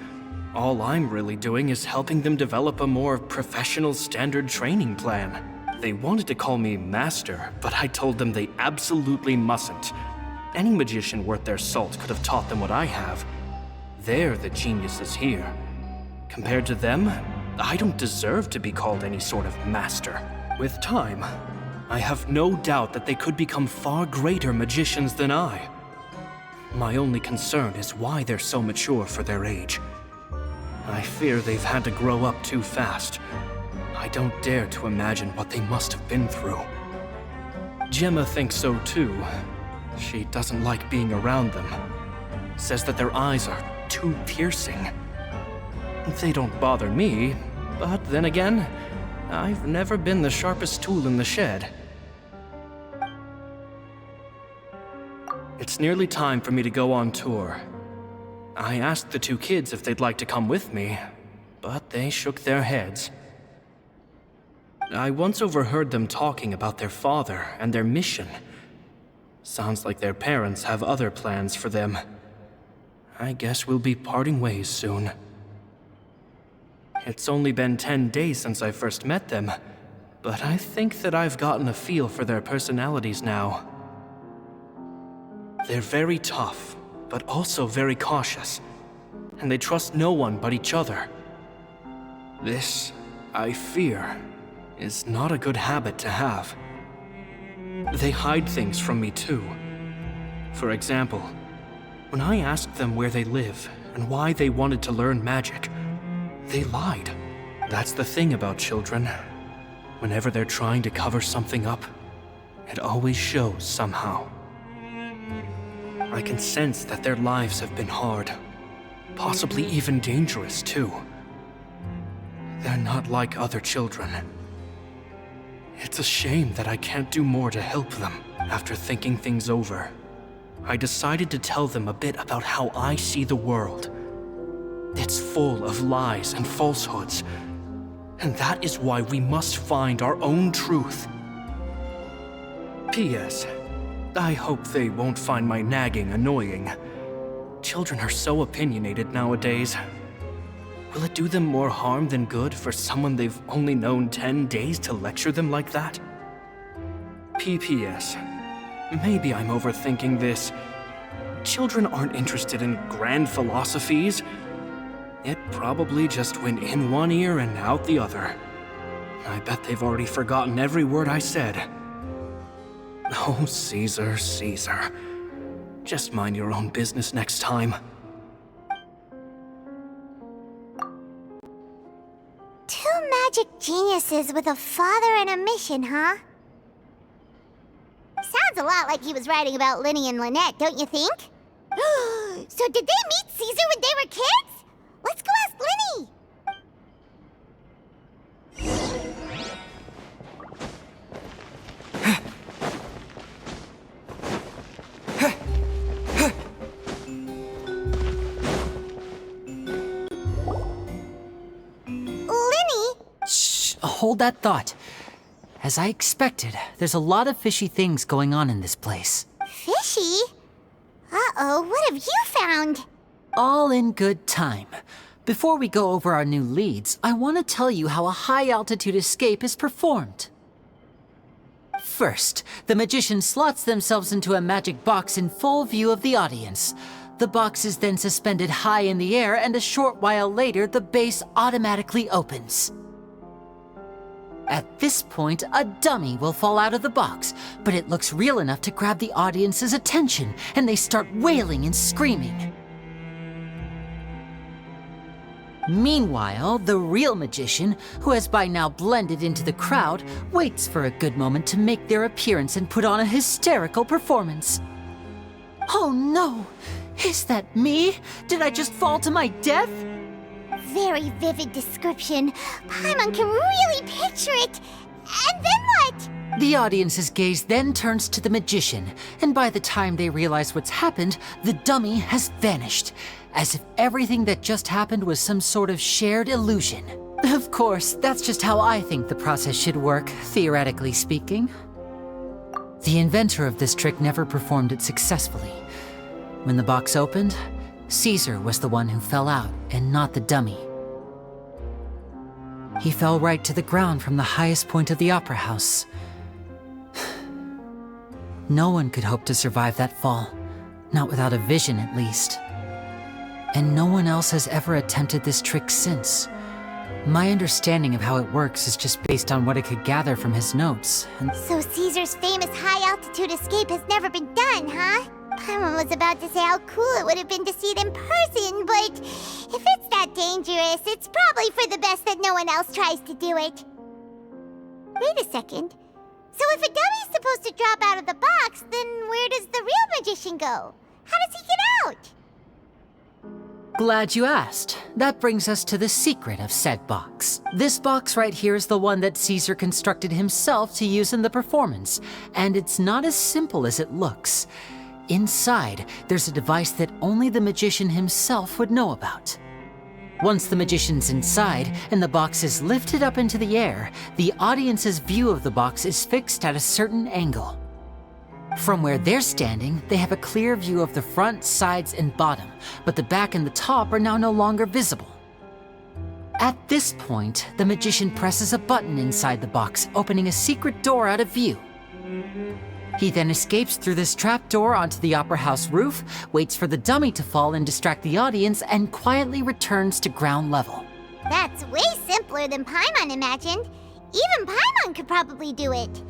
L: All I'm really doing is helping them develop a more professional standard training plan. They wanted to call me Master, but I told them they absolutely mustn't. Any magician worth their salt could have taught them what I have. They're the geniuses here. Compared to them, I don't deserve to be called any sort of master. With time, I have no doubt that they could become far greater magicians than I. My only concern is why they're so mature for their age. I fear they've had to grow up too fast. I don't dare to imagine what they must have been through. Gemma thinks so too. She doesn't like being around them. Says that their eyes are too piercing. They don't bother me, but then again, I've never been the sharpest tool in the shed. It's nearly time for me to go on tour. I asked the two kids if they'd like to come with me, but they shook their heads. I once overheard them talking about their father and their mission. Sounds like their parents have other plans for them. I guess we'll be parting ways soon. It's only been 10 days since I first met them, but I think that I've gotten a feel for their personalities now. They're very tough, but also very cautious, and they trust no one but each other. This, I fear, is not a good habit to have. They hide things from me too. For example, when I asked them where they live and why they wanted to learn magic, they lied. That's the thing about children. Whenever they're trying to cover something up, it always shows somehow. I can sense that their lives have been hard, possibly even dangerous too. They're not like other children. It's a shame that I can't do more to help them. After thinking things over, I decided to tell them a bit about how I see the world. It's full of lies and falsehoods, and that is why we must find our own truth. P.S. I hope they won't find my nagging annoying. Children are so opinionated nowadays. Will it do them more harm than good for someone they've only known 10 days to lecture them like that? P.P.S. Maybe I'm overthinking this. Children aren't interested in grand philosophies. It probably just went in one ear and out the other. I bet they've already forgotten every word I said. Oh, Caesar, Caesar. Just mind your own business next time.
A: Two magic geniuses with a father and a mission, huh? Sounds a lot like he was writing about Lyney and Lynette, don't you think? So did they meet Caesar when they were kids? Let's go ask Lyney!
E: Hold that thought. As I expected, there's a lot of fishy things going on in this place.
A: Fishy? Uh-oh, what have you found?
E: All in good time. Before we go over our new leads, I want to tell you how a high-altitude escape is performed. First, the magician slots themselves into a magic box in full view of the audience. The box is then suspended high in the air, and a short while later, the base automatically opens. At this point, a dummy will fall out of the box, but it looks real enough to grab the audience's attention, and they start wailing and screaming. Meanwhile, the real magician, who has by now blended into the crowd, waits for a good moment to make their appearance and put on a hysterical performance. Oh no! Is that me? Did I just fall to my death?
A: Very vivid description. Paimon can really picture it. And then what?
E: The audience's gaze then turns to the magician, and by the time they realize what's happened, the dummy has vanished, as if everything that just happened was some sort of shared illusion. Of course, that's just how I think the process should work, theoretically speaking. The inventor of this trick never performed it successfully. When the box opened, Caesar was the one who fell out, and not the dummy. He fell right to the ground from the highest point of the opera house. No one could hope to survive that fall, not without a vision at least. And no one else has ever attempted this trick since. My understanding of how it works is just based on what I could gather from his notes, and
A: So Caesar's famous high-altitude escape has never been done, huh? Paimon was about to say how cool it would have been to see it in person, but if it's that dangerous, it's probably for the best that no one else tries to do it. Wait a second. So if a dummy's supposed to drop out of the box, then where does the real magician go? How does he get out?
E: Glad you asked. That brings us to the secret of said box. This box right here is the one that Caesar constructed himself to use in the performance, and it's not as simple as it looks. Inside, there's a device that only the magician himself would know about. Once the magician's inside and the box is lifted up into the air, the audience's view of the box is fixed at a certain angle. From where they're standing, they have a clear view of the front, sides, and bottom, but the back and the top are now no longer visible. At this point, the magician presses a button inside the box, opening a secret door out of view. He then escapes through this trap door onto the opera house roof, waits for the dummy to fall and distract the audience, and quietly returns to ground level.
A: That's way simpler than Paimon imagined. Even Paimon could probably do it.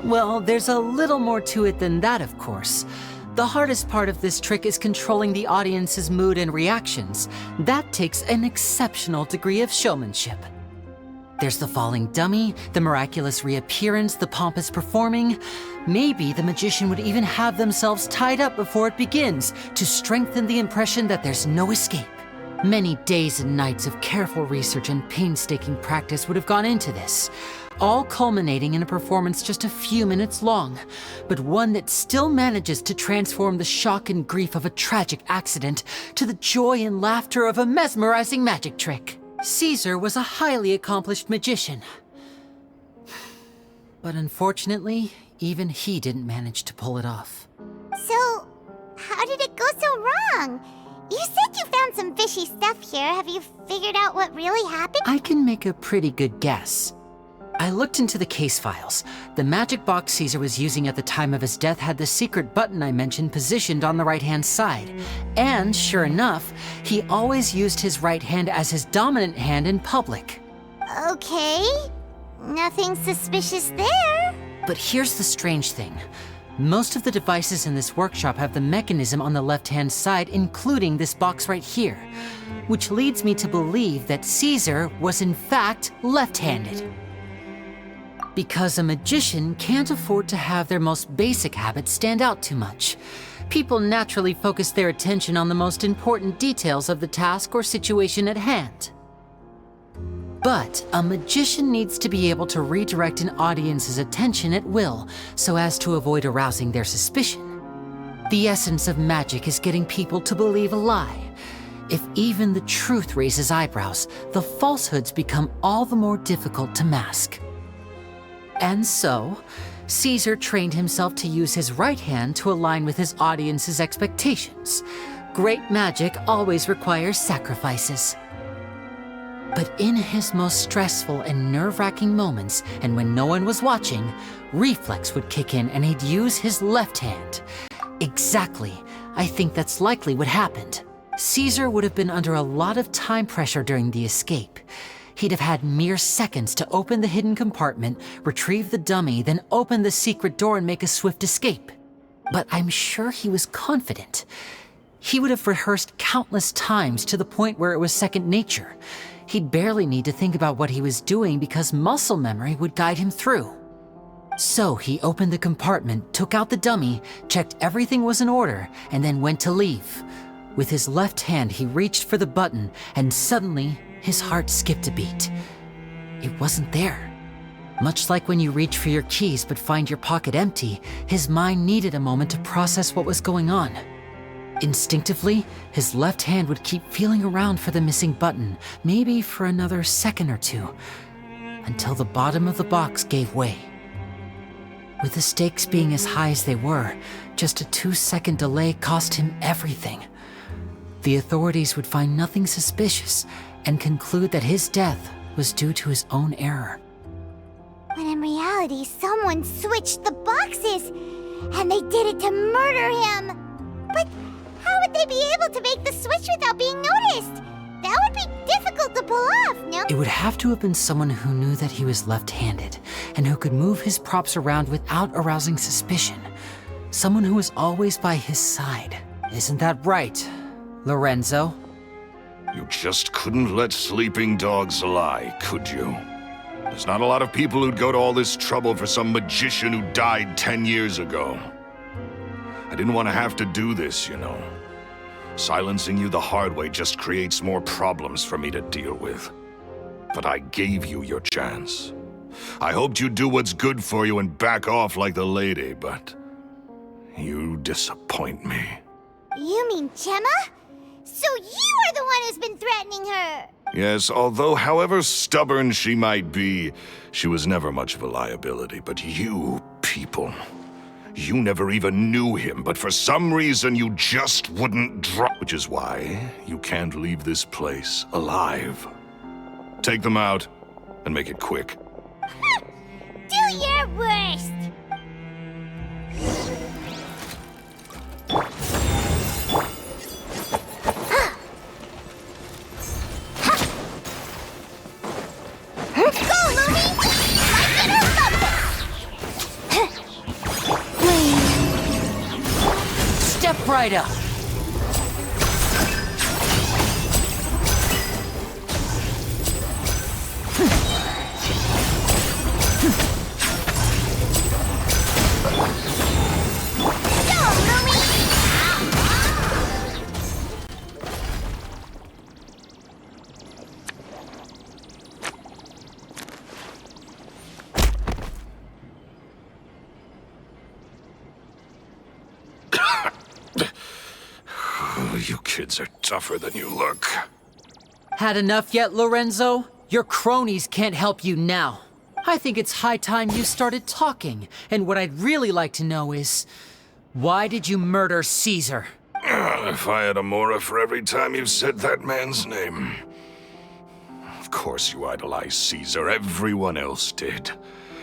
E: Well, there's a little more to it than that, of course. The hardest part of this trick is controlling the audience's mood and reactions. That takes an exceptional degree of showmanship. There's the falling dummy, the miraculous reappearance, the pompous performing. Maybe the magician would even have themselves tied up before it begins to strengthen the impression that there's no escape. Many days and nights of careful research and painstaking practice would have gone into this, all culminating in a performance just a few minutes long, but one that still manages to transform the shock and grief of a tragic accident to the joy and laughter of a mesmerizing magic trick. Caesar was a highly accomplished magician. But unfortunately, even he didn't manage to pull it off.
A: So, how did it go so wrong? You said you found some fishy stuff here. Have you figured out what really happened?
E: I can make a pretty good guess. I looked into the case files. The magic box Caesar was using at the time of his death had the secret button I mentioned positioned on the right-hand side. And sure enough, he always used his right hand as his dominant hand in public.
A: Okay, nothing suspicious there.
E: But here's the strange thing. Most of the devices in this workshop have the mechanism on the left-hand side, including this box right here, which leads me to believe that Caesar was in fact left-handed. Because a magician can't afford to have their most basic habits stand out too much. People naturally focus their attention on the most important details of the task or situation at hand. But a magician needs to be able to redirect an audience's attention at will so as to avoid arousing their suspicion. The essence of magic is getting people to believe a lie. If even the truth raises eyebrows, the falsehoods become all the more difficult to mask. And so, Caesar trained himself to use his right hand to align with his audience's expectations. Great magic always requires sacrifices. But in his most stressful and nerve-wracking moments, and when no one was watching, reflex would kick in and he'd use his left hand. Exactly. I think that's likely what happened. Caesar would have been under a lot of time pressure during the escape. He'd have had mere seconds to open the hidden compartment, retrieve the dummy, then open the secret door and make a swift escape. But I'm sure he was confident. He would have rehearsed countless times to the point where it was second nature. He'd barely need to think about what he was doing because muscle memory would guide him through. So he opened the compartment, took out the dummy, checked everything was in order, and then went to leave. With his left hand, he reached for the button, and suddenly, his heart skipped a beat. It wasn't there. Much like when you reach for your keys but find your pocket empty, his mind needed a moment to process what was going on. Instinctively, his left hand would keep feeling around for the missing button, maybe for another second or two, until the bottom of the box gave way. With the stakes being as high as they were, just a 2-second delay cost him everything. The authorities would find nothing suspicious and conclude that his death was due to his own error.
A: When in reality, someone switched the boxes, and they did it to murder him. But how would they be able to make the switch without being noticed? That would be difficult to pull off, no?
E: It would have to have been someone who knew that he was left-handed and who could move his props around without arousing suspicion. Someone who was always by his side. Isn't that right, Lorenzo?
C: You just couldn't let sleeping dogs lie, could you? There's not a lot of people who'd go to all this trouble for some magician who died 10 years ago. I didn't want to have to do this, you know. Silencing you the hard way just creates more problems for me to deal with. But I gave you your chance. I hoped you'd do what's good for you and back off like the lady, but you disappoint me.
A: You mean Gemma? So you are the one who's been threatening her!
C: Yes, although however stubborn she might be, she was never much of a liability. But you people, you never even knew him, but for some reason you just wouldn't drop. Which is why you can't leave this place alive. Take them out, and make it quick.
A: Do your worst! Go, Lumi! Like it or lump it!
E: Step right up.
C: You kids are tougher than you look.
E: Had enough yet, Lorenzo? Your cronies can't help you now. I think it's high time you started talking. And what I'd really like to know is, why did you murder Caesar?
C: If I had a mora for every time you said that man's name. Of course you idolized Caesar, everyone else did.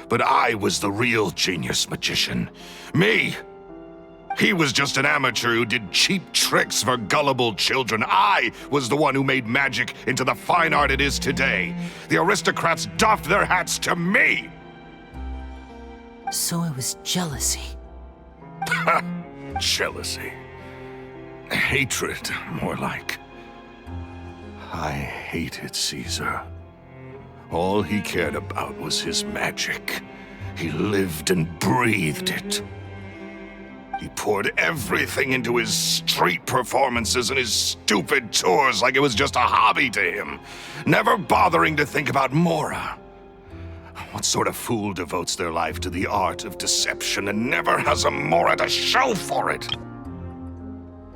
C: But I was the real genius magician. Me! He was just an amateur who did cheap tricks for gullible children. I was the one who made magic into the fine art it is today. The aristocrats doffed their hats to me!
E: So it was jealousy.
C: Jealousy. Hatred, more like. I hated Caesar. All he cared about was his magic. He lived and breathed it. He poured everything into his street performances and his stupid tours like it was just a hobby to him, never bothering to think about mora. What sort of fool devotes their life to the art of deception and never has a mora to show for it?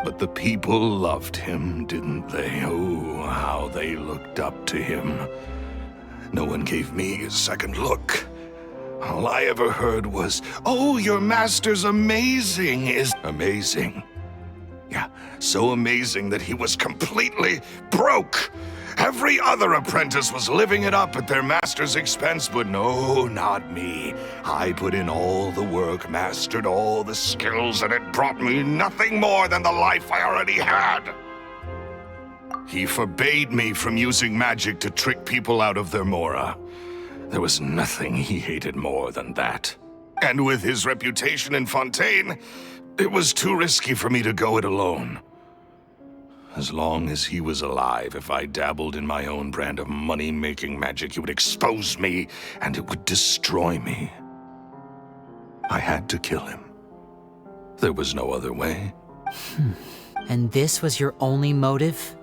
C: But the people loved him, didn't they? Oh, how they looked up to him. No one gave me a second look. All I ever heard was, "Oh, your master's amazing," is amazing. Yeah, so amazing that he was completely broke. Every other apprentice was living it up at their master's expense, but no, not me. I put in all the work, mastered all the skills, and it brought me nothing more than the life I already had. He forbade me from using magic to trick people out of their mora. There was nothing he hated more than that. And with his reputation in Fontaine, it was too risky for me to go it alone. As long as he was alive, if I dabbled in my own brand of money-making magic, he would expose me, and it would destroy me. I had to kill him. There was no other way.
E: And this was your only motive?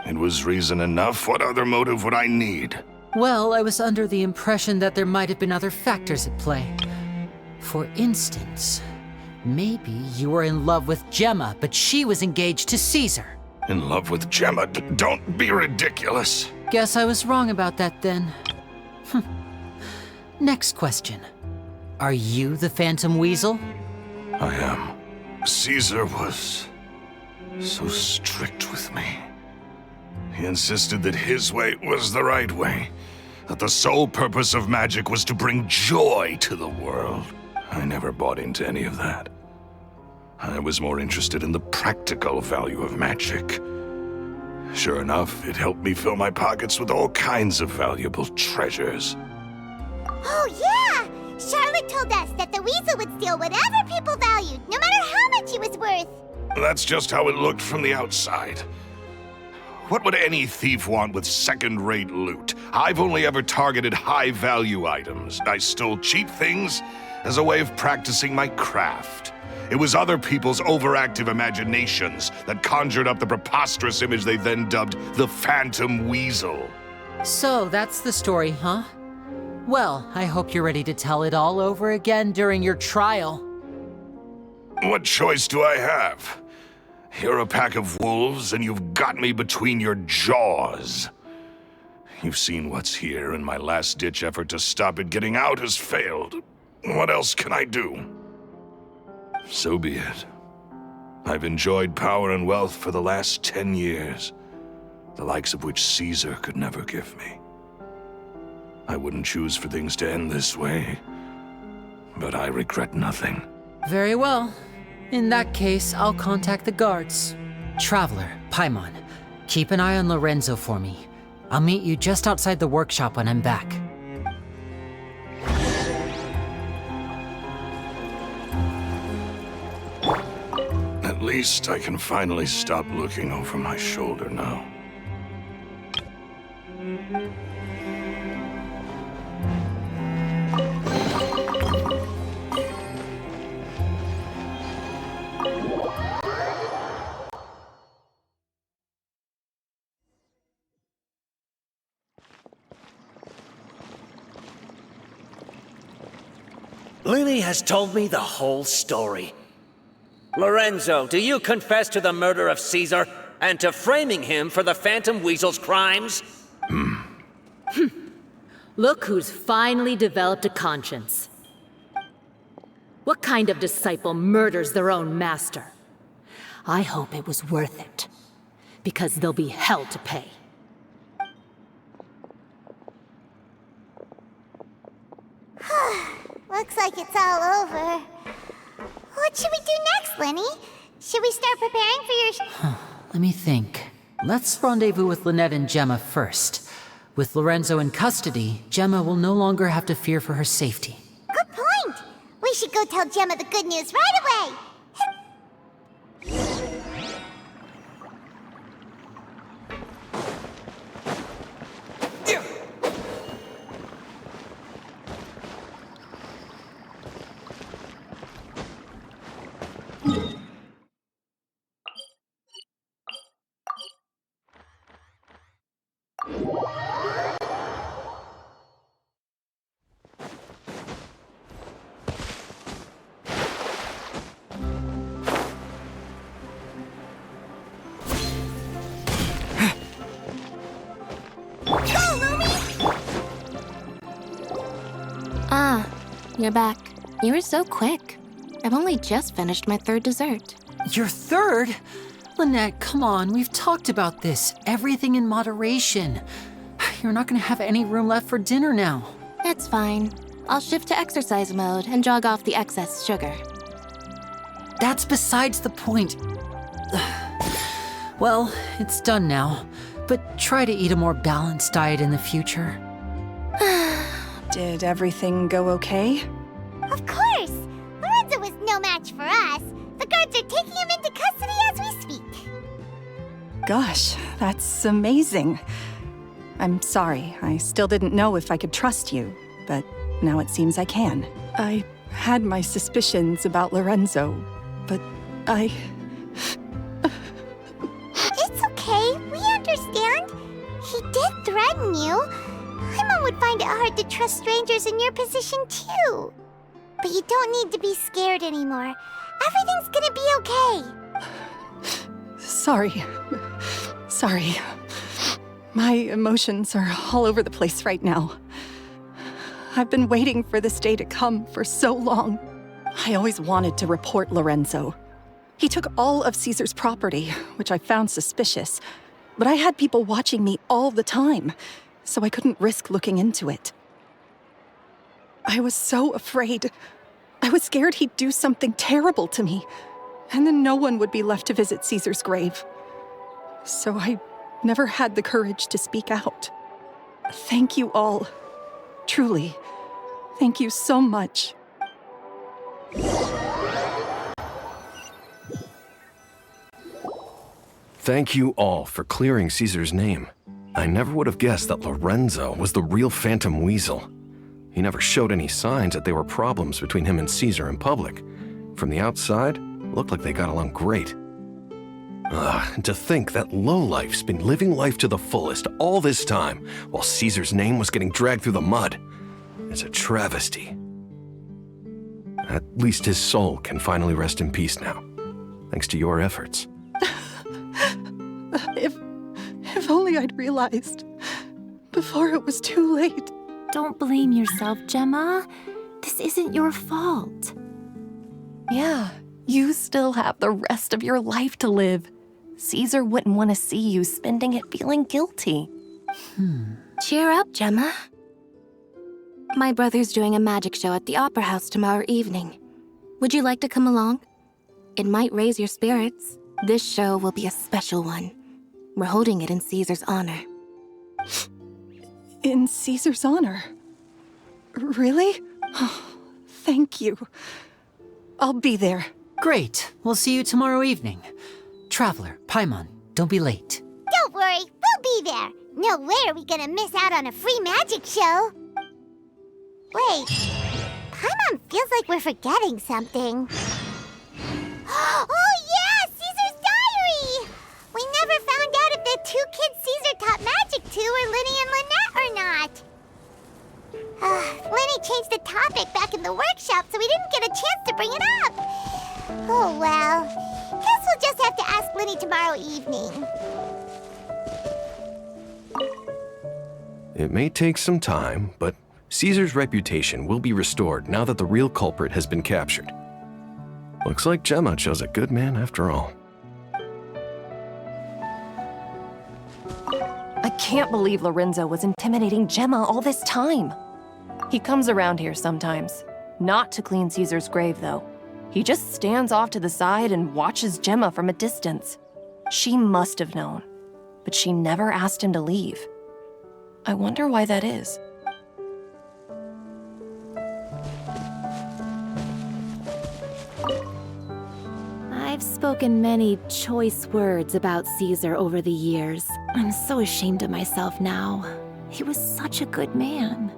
C: It was reason enough. What other motive would I need?
E: Well, I was under the impression that there might have been other factors at play. For instance, maybe you were in love with Gemma, but she was engaged to Caesar.
C: In love with Gemma? Don't be ridiculous.
E: Guess I was wrong about that then. Next question. Are you the Phantom Weasel?
C: I am. Caesar was so strict with me. He insisted that his way was the right way, that the sole purpose of magic was to bring joy to the world. I never bought into any of that. I was more interested in the practical value of magic. Sure enough, it helped me fill my pockets with all kinds of valuable treasures.
A: Oh, yeah! Charlotte told us that the weasel would steal whatever people valued, no matter how much he was worth.
C: That's just how it looked from the outside. What would any thief want with second-rate loot? I've only ever targeted high-value items. I stole cheap things as a way of practicing my craft. It was other people's overactive imaginations that conjured up the preposterous image they then dubbed the Phantom Weasel.
E: So that's the story, huh? Well, I hope you're ready to tell it all over again during your trial.
C: What choice do I have? You're a pack of wolves, and you've got me between your jaws. You've seen what's here, and my last-ditch effort to stop it getting out has failed. What else can I do? So be it. I've enjoyed power and wealth for the last 10 years, the likes of which Caesar could never give me. I wouldn't choose for things to end this way, but I regret nothing.
E: Very well. In that case, I'll contact the guards. Traveler, Paimon, keep an eye on Lorenzo for me. I'll meet you just outside the workshop when I'm back.
C: At least I can finally stop looking over my shoulder now.
M: Lyney has told me the whole story. Lorenzo, do you confess to the murder of Caesar and to framing him for the Phantom Weasel's crimes?
G: Look who's finally developed a conscience. What kind of disciple murders their own master? I hope it was worth it, because they'll be hell to pay.
A: Looks like it's all over. What should we do next, Lyney? Should we start preparing for your...
E: Let me think. Let's rendezvous with Lynette and Gemma first. With Lorenzo in custody, Gemma will no longer have to fear for her safety.
A: Good point! We should go tell Gemma the good news right away!
B: Ah, you're back. You were so quick. I've only just finished my third dessert.
E: Your third? Lynette, come on, we've talked about this. Everything in moderation. You're not gonna have any room left for dinner now.
B: It's fine. I'll shift to exercise mode and jog off the excess sugar.
E: That's besides the point. Well, it's done now, but try to eat a more balanced diet in the future.
I: Did everything go okay?
A: Of course! Lorenzo was no match for us. The guards are taking him into custody as we speak.
I: Gosh, that's amazing. I'm sorry, I still didn't know if I could trust you, but now it seems I can. I had my suspicions about Lorenzo, but
A: It's okay, we understand. He did threaten you. Paimon would find it hard to trust strangers in your position too. But you don't need to be scared anymore. Everything's gonna be okay.
I: Sorry. My emotions are all over the place right now. I've been waiting for this day to come for so long. I always wanted to report Lorenzo. He took all of Caesar's property, which I found suspicious, but I had people watching me all the time, so I couldn't risk looking into it. I was so afraid. I was scared he'd do something terrible to me, and then no one would be left to visit Caesar's grave. So I never had the courage to speak out. Thank you all. Truly, thank you so much.
F: Thank you all for clearing Caesar's name. I never would have guessed that Lorenzo was the real Phantom Weasel. He never showed any signs that there were problems between him and Caesar in public. From the outside, it looked like they got along great. And to think that lowlife's been living life to the fullest all this time, while Caesar's name was getting dragged through the mud. It's a travesty. At least his soul can finally rest in peace now, thanks to your efforts.
I: If only I'd realized before it was too late.
G: Don't blame yourself, Gemma. This isn't your fault.
N: Yeah, you still have the rest of your life to live. Caesar wouldn't want to see you spending it feeling guilty.
B: Cheer up, Gemma. My brother's doing a magic show at the Opera House tomorrow evening. Would you like to come along? It might raise your spirits. This show will be a special one. We're holding it in Caesar's honor.
I: In Caesar's honor? Really? Oh, thank you. I'll be there.
E: Great. We'll see you tomorrow evening. Traveler, Paimon, don't be late.
A: Don't worry, we'll be there. No way are we gonna miss out on a free magic show. Wait, Paimon feels like we're forgetting something. Oh yeah, Caesar's diary! We never found out if the two kids Caesar taught magic to were Lyney and Lynette or not. Lyney changed the topic back in the workshop, so we didn't get a chance to bring it up. Oh well, guess we'll just have to ask Lyney tomorrow evening.
F: It may take some time, but Caesar's reputation will be restored now that the real culprit has been captured. Looks like Gemma chose a good man after all.
N: I can't believe Lorenzo was intimidating Gemma all this time. He comes around here sometimes. Not to clean Caesar's grave, though. He just stands off to the side and watches Gemma from a distance. She must have known, but she never asked him to leave. I wonder why that is.
G: I've spoken many choice words about Caesar over the years. I'm so ashamed of myself now. He was such a good man.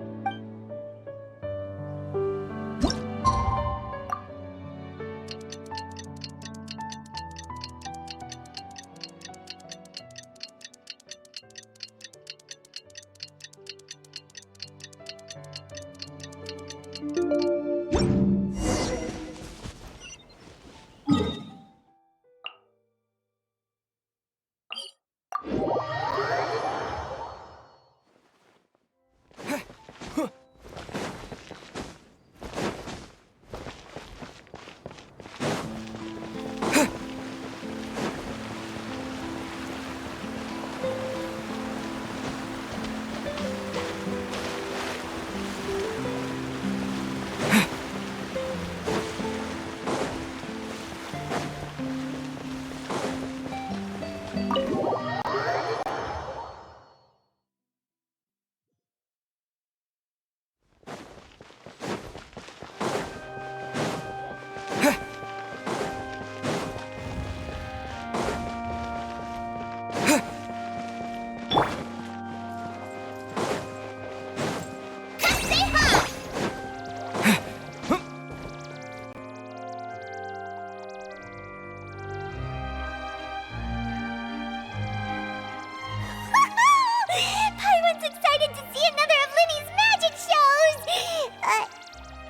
A: Paimon's excited to see another of Lyney's magic shows!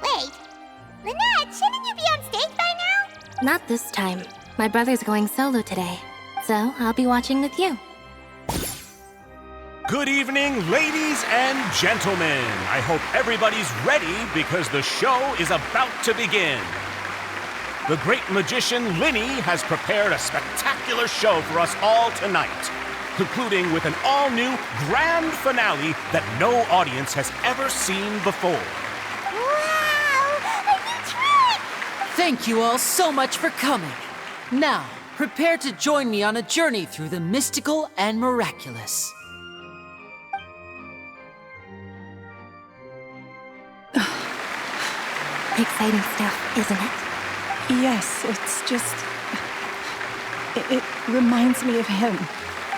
A: Wait. Lynette, shouldn't you be on stage by now?
B: Not this time. My brother's going solo today, so I'll be watching with you.
O: Good evening, ladies and gentlemen. I hope everybody's ready because the show is about to begin. The great magician Lyney has prepared a spectacular show for us all tonight, concluding with an all-new grand finale that no audience has ever seen before.
A: Wow! A new trick!
E: Thank you all so much for coming. Now, prepare to join me on a journey through the mystical and miraculous.
B: Exciting stuff, isn't it?
I: Yes, it's just... It reminds me of him.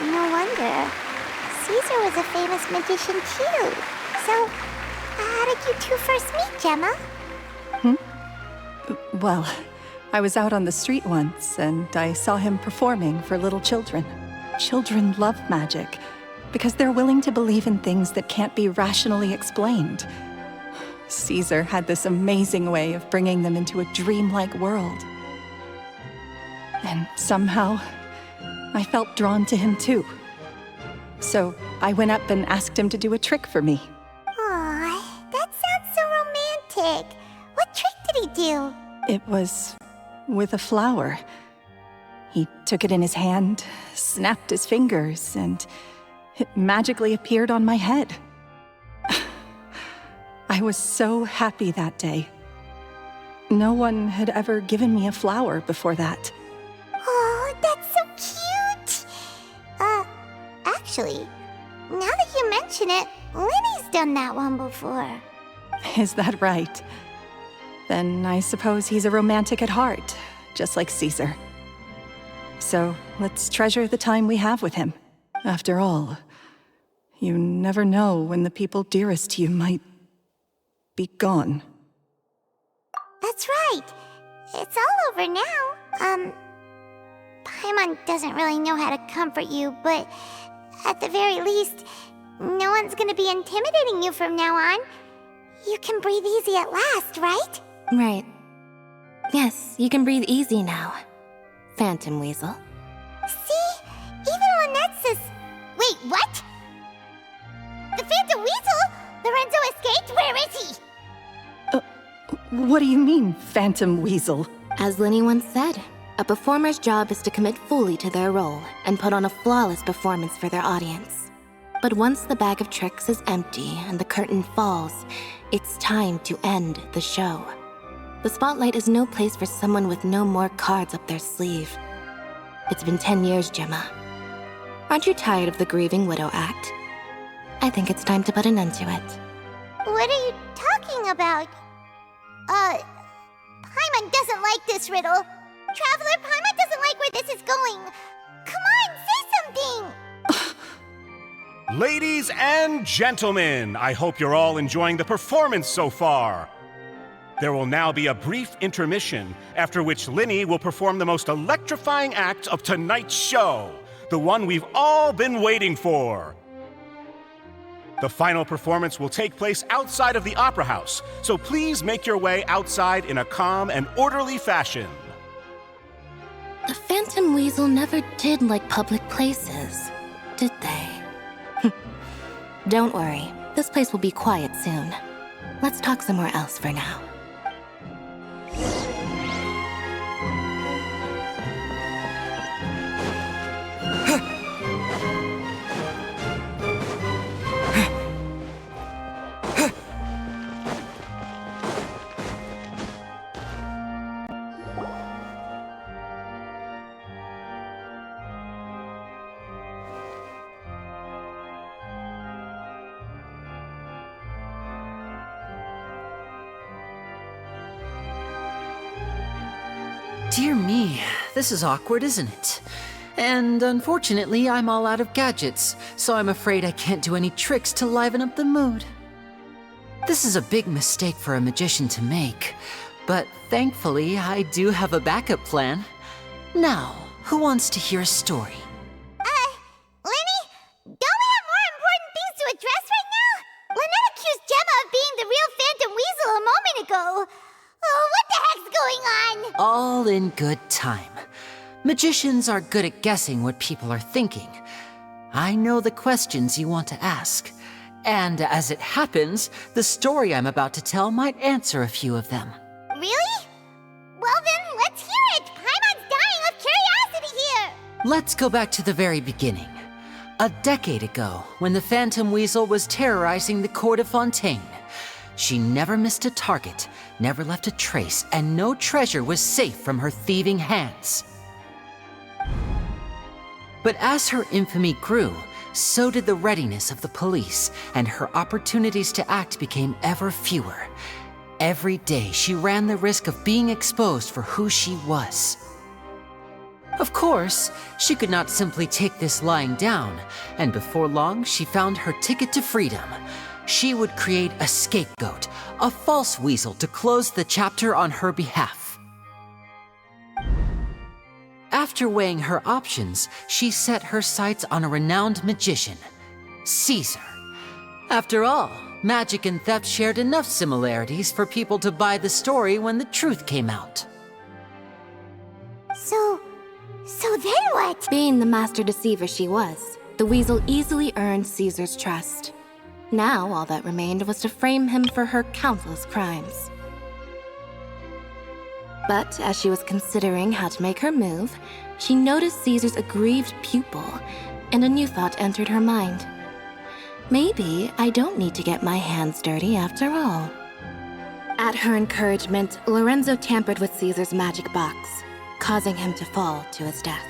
A: No wonder. Caesar was a famous magician too. So, how did you two first meet, Gemma?
I: Well, I was out on the street once, and I saw him performing for little children. Children love magic, because they're willing to believe in things that can't be rationally explained. Caesar had this amazing way of bringing them into a dreamlike world. And somehow, I felt drawn to him too. So I went up and asked him to do a trick for me.
A: Aw, that sounds so romantic. What trick did he do?
I: It was with a flower. He took it in his hand, snapped his fingers, and it magically appeared on my head. I was so happy that day. No one had ever given me a flower before that.
A: Oh, that's so cute! Actually, now that you mention it, Lyney's done that one before.
I: Is that right? Then I suppose he's a romantic at heart, just like Caesar. So let's treasure the time we have with him. After all, you never know when the people dearest to you might be gone.
A: That's right. It's all over now. Paimon doesn't really know how to comfort you, but at the very least, no one's gonna be intimidating you from now on. You can breathe easy at last, right?
B: Right. Yes, you can breathe easy now, Phantom Weasel.
A: See? Even Lynette says... Wait, what? The Phantom Weasel? Lorenzo escaped? Where is he?
I: What do you mean, Phantom Weasel?
B: As Lyney once said, a performer's job is to commit fully to their role and put on a flawless performance for their audience. But once the bag of tricks is empty and the curtain falls, it's time to end the show. The spotlight is no place for someone with no more cards up their sleeve. It's been 10 years, Gemma. Aren't you tired of the grieving widow act? I think it's time to put an end to it.
A: What are you talking about? Paimon doesn't like this riddle. Traveler, Paimon doesn't like where this is going. Come on, say something!
O: Ladies and gentlemen, I hope you're all enjoying the performance so far. There will now be a brief intermission, after which Lyney will perform the most electrifying act of tonight's show, the one we've all been waiting for. The final performance will take place outside of the Opera House, so please make your way outside in a calm and orderly fashion.
B: The Phantom Weasel never did like public places, did they? Don't worry, this place will be quiet soon. Let's talk somewhere else for now.
E: Dear me, this is awkward, isn't it? And unfortunately, I'm all out of gadgets, so I'm afraid I can't do any tricks to liven up the mood. This is a big mistake for a magician to make, but thankfully, I do have a backup plan. Now, who wants to hear a story?
A: Lyney, don't we have more important things to address right now? Lynette accused Gemma of being the real Phantom Weasel a moment ago. Oh, what the heck's going on?
E: All in good time. Magicians are good at guessing what people are thinking. I know the questions you want to ask. And as it happens, the story I'm about to tell might answer a few of them.
A: Really? Well then, let's hear it! Paimon's dying of curiosity here!
E: Let's go back to the very beginning. A decade ago, when the Phantom Weasel was terrorizing the court of Fontaine. She never missed a target, never left a trace, and no treasure was safe from her thieving hands. But as her infamy grew, so did the readiness of the police, and her opportunities to act became ever fewer. Every day, she ran the risk of being exposed for who she was. Of course, she could not simply take this lying down, and before long, she found her ticket to freedom. She would create a scapegoat, a false weasel to close the chapter on her behalf. After weighing her options, she set her sights on a renowned magician, Caesar. After all, magic and theft shared enough similarities for people to buy the story when the truth came out.
A: So then what?
B: Being the master deceiver she was, the weasel easily earned Caesar's trust. Now all that remained was to frame him for her countless crimes. But as she was considering how to make her move, she noticed Caesar's aggrieved pupil, and a new thought entered her mind. Maybe I don't need to get my hands dirty after all. At her encouragement, Lorenzo tampered with Caesar's magic box, causing him to fall to his death.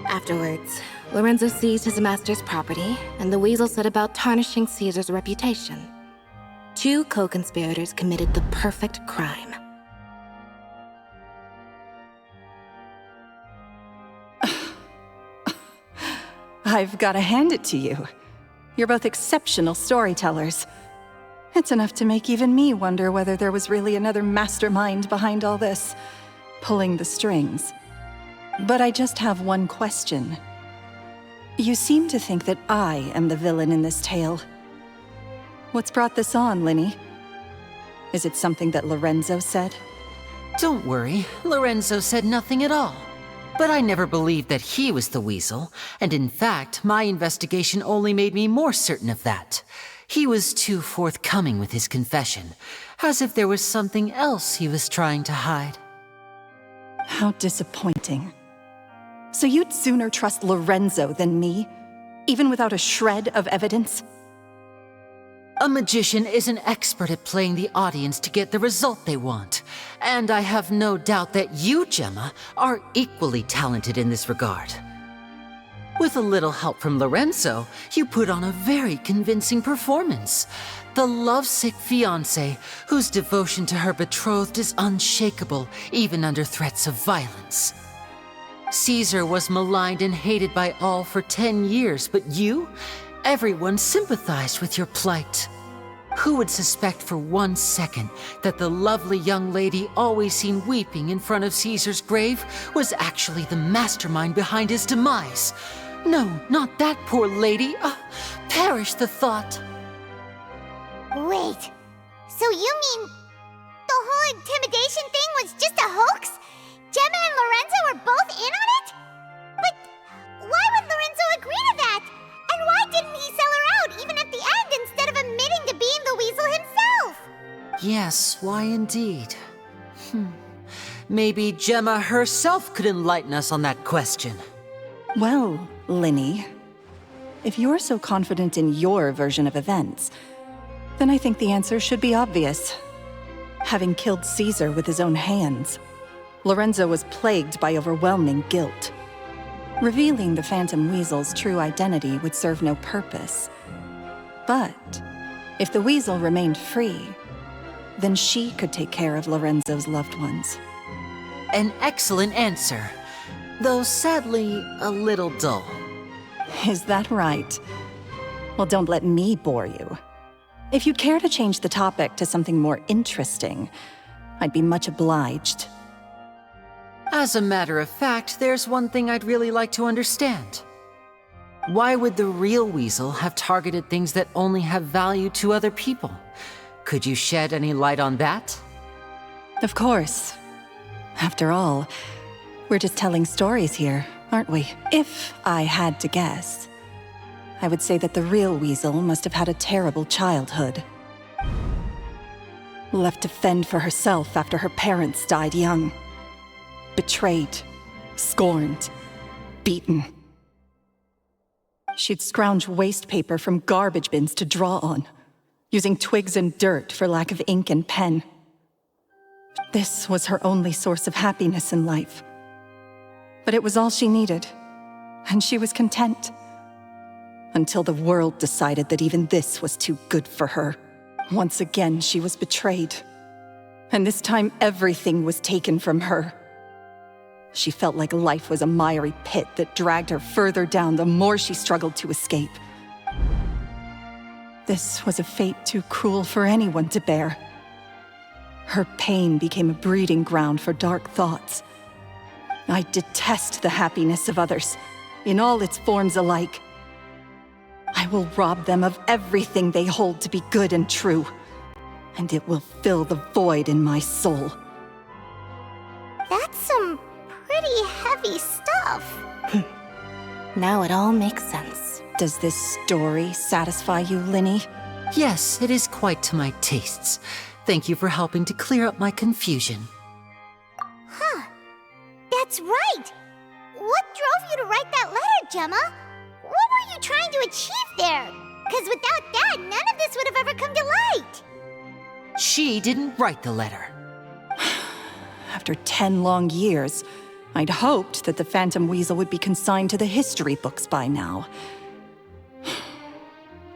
B: Afterwards, Lorenzo seized his master's property, and the weasel set about tarnishing Caesar's reputation. Two co-conspirators committed the perfect crime.
I: I've got to hand it to you. You're both exceptional storytellers. It's enough to make even me wonder whether there was really another mastermind behind all this, pulling the strings. But I just have one question. You seem to think that I am the villain in this tale. What's brought this on, Lyney? Is it something that Lorenzo said?
E: Don't worry, Lorenzo said nothing at all. But I never believed that he was the weasel, and in fact, my investigation only made me more certain of that. He was too forthcoming with his confession, as if there was something else he was trying to hide.
I: How disappointing. So you'd sooner trust Lorenzo than me, even without a shred of evidence?
E: A magician is an expert at playing the audience to get the result they want, and I have no doubt that you, Gemma, are equally talented in this regard. With a little help from Lorenzo, you put on a very convincing performance. The lovesick fiancé, whose devotion to her betrothed is unshakable, even under threats of violence. Caesar was maligned and hated by all for 10 years, but you? Everyone sympathized with your plight. Who would suspect for 1 second that the lovely young lady always seen weeping in front of Caesar's grave was actually the mastermind behind his demise? No, not that poor lady. Perish the thought.
A: Wait, so you mean the whole intimidation thing was just a hoax? Gemma and Lorenzo were both in on it? But why would Lorenzo agree to that? And why didn't he sell her out even at the end instead of admitting to being the weasel himself?
E: Yes, why indeed? Maybe Gemma herself could enlighten us on that question.
I: Well, Lyney, if you're so confident in your version of events, then I think the answer should be obvious. Having killed Caesar with his own hands, Lorenzo was plagued by overwhelming guilt. Revealing the Phantom Weasel's true identity would serve no purpose. But if the Weasel remained free, then she could take care of Lorenzo's loved ones.
E: An excellent answer, though sadly a little dull.
I: Is that right? Well, don't let me bore you. If you'd care to change the topic to something more interesting, I'd be much obliged.
E: As a matter of fact, there's one thing I'd really like to understand. Why would the real weasel have targeted things that only have value to other people? Could you shed any light on that?
I: Of course. After all, we're just telling stories here, aren't we? If I had to guess, I would say that the real weasel must have had a terrible childhood. Left to fend for herself after her parents died young. Betrayed, scorned, beaten. She'd scrounge waste paper from garbage bins to draw on, using twigs and dirt for lack of ink and pen. This was her only source of happiness in life. But it was all she needed, and she was content. Until the world decided that even this was too good for her. Once again, she was betrayed. And this time, everything was taken from her. She felt like life was a miry pit that dragged her further down the more she struggled to escape. This was a fate too cruel for anyone to bear. Her pain became a breeding ground for dark thoughts. I detest the happiness of others, in all its forms alike. I will rob them of everything they hold to be good and true, and it will fill the void in my soul.
A: That's some pretty heavy stuff.
N: Now it all makes sense.
I: Does this story satisfy you, Lyney?
E: Yes, it is quite to my tastes. Thank you for helping to clear up my confusion.
A: Huh. That's right! What drove you to write that letter, Gemma? What were you trying to achieve there? Because without that, none of this would have ever come to light.
E: She didn't write the letter.
I: After 10 long years, I'd hoped that the Phantom Weasel would be consigned to the history books by now.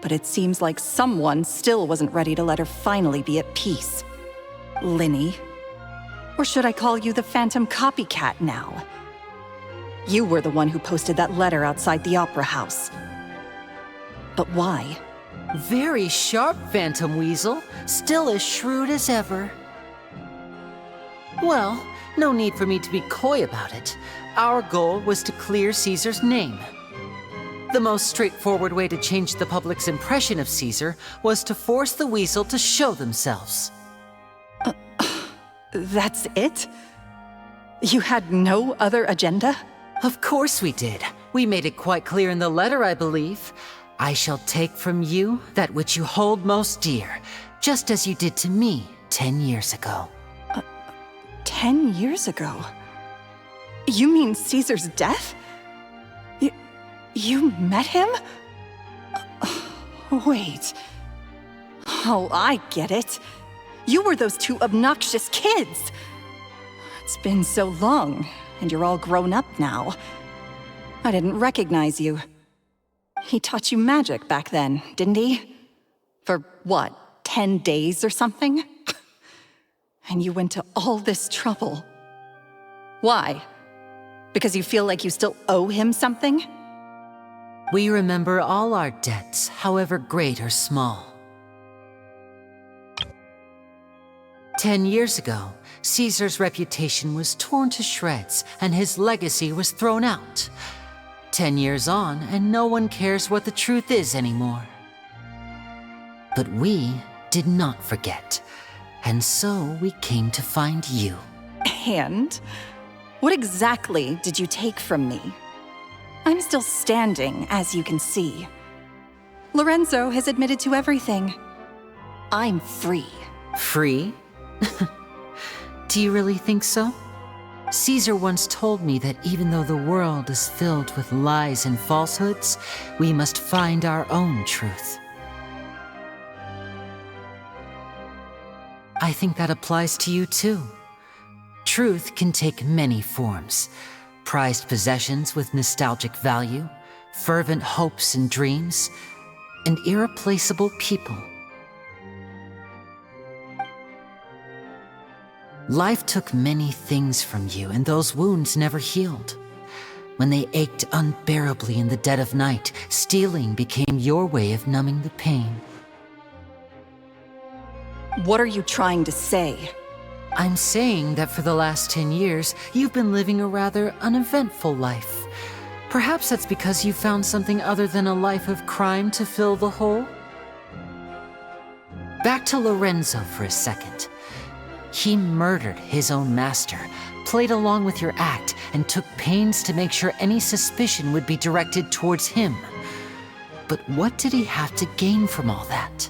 I: But it seems like someone still wasn't ready to let her finally be at peace. Lyney. Or should I call you the Phantom Copycat now? You were the one who posted that letter outside the Opera House. But why?
E: Very sharp, Phantom Weasel. Still as shrewd as ever. Well, no need for me to be coy about it. Our goal was to clear Caesar's name. The most straightforward way to change the public's impression of Caesar was to force the Weasel to show themselves.
I: That's it? You had no other agenda?
E: Of course we did. We made it quite clear in the letter, I believe. I shall take from you that which you hold most dear, just as you did to me 10 years ago.
I: 10 years ago? You mean Caesar's death? You met him? Wait. Oh, I get it. You were those two obnoxious kids. It's been so long, and you're all grown up now. I didn't recognize you. He taught you magic back then, didn't he? For what, 10 days or something? And you went to all this trouble. Why? Because you feel like you still owe him something?
E: We remember all our debts, however great or small. 10 years ago, Caesar's reputation was torn to shreds, and his legacy was thrown out. 10 years on, and no one cares what the truth is anymore. But we did not forget, and so we came to find you.
I: And? What exactly did you take from me? I'm still standing, as you can see. Lorenzo has admitted to everything. I'm free.
E: Free? Do you really think so? Caesar once told me that even though the world is filled with lies and falsehoods, we must find our own truth. I think that applies to you too. Truth can take many forms. Prized possessions with nostalgic value, fervent hopes and dreams, and irreplaceable people. Life took many things from you, and those wounds never healed. When they ached unbearably in the dead of night, stealing became your way of numbing the pain.
I: What are you trying to say?
E: I'm saying that for the last 10 years, you've been living a rather uneventful life. Perhaps that's because you found something other than a life of crime to fill the hole? Back to Lorenzo for a second. He murdered his own master, played along with your act, and took pains to make sure any suspicion would be directed towards him. But what did he have to gain from all that?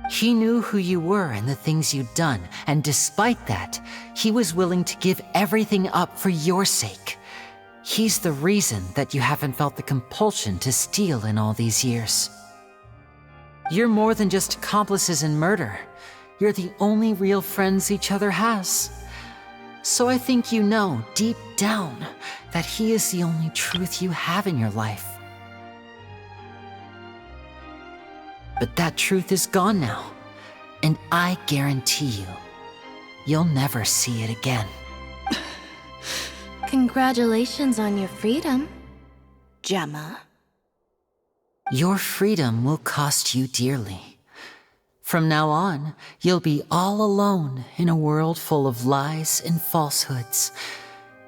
E: He knew who you were and the things you'd done, and despite that, he was willing to give everything up for your sake. He's the reason that you haven't felt the compulsion to steal in all these years. You're more than just accomplices in murder. You're the only real friends each other has. So I think you know, deep down, that he is the only truth you have in your life. But that truth is gone now, and I guarantee you, you'll never see it again.
B: Congratulations on your freedom, Gemma.
E: Your freedom will cost you dearly. From now on, you'll be all alone in a world full of lies and falsehoods.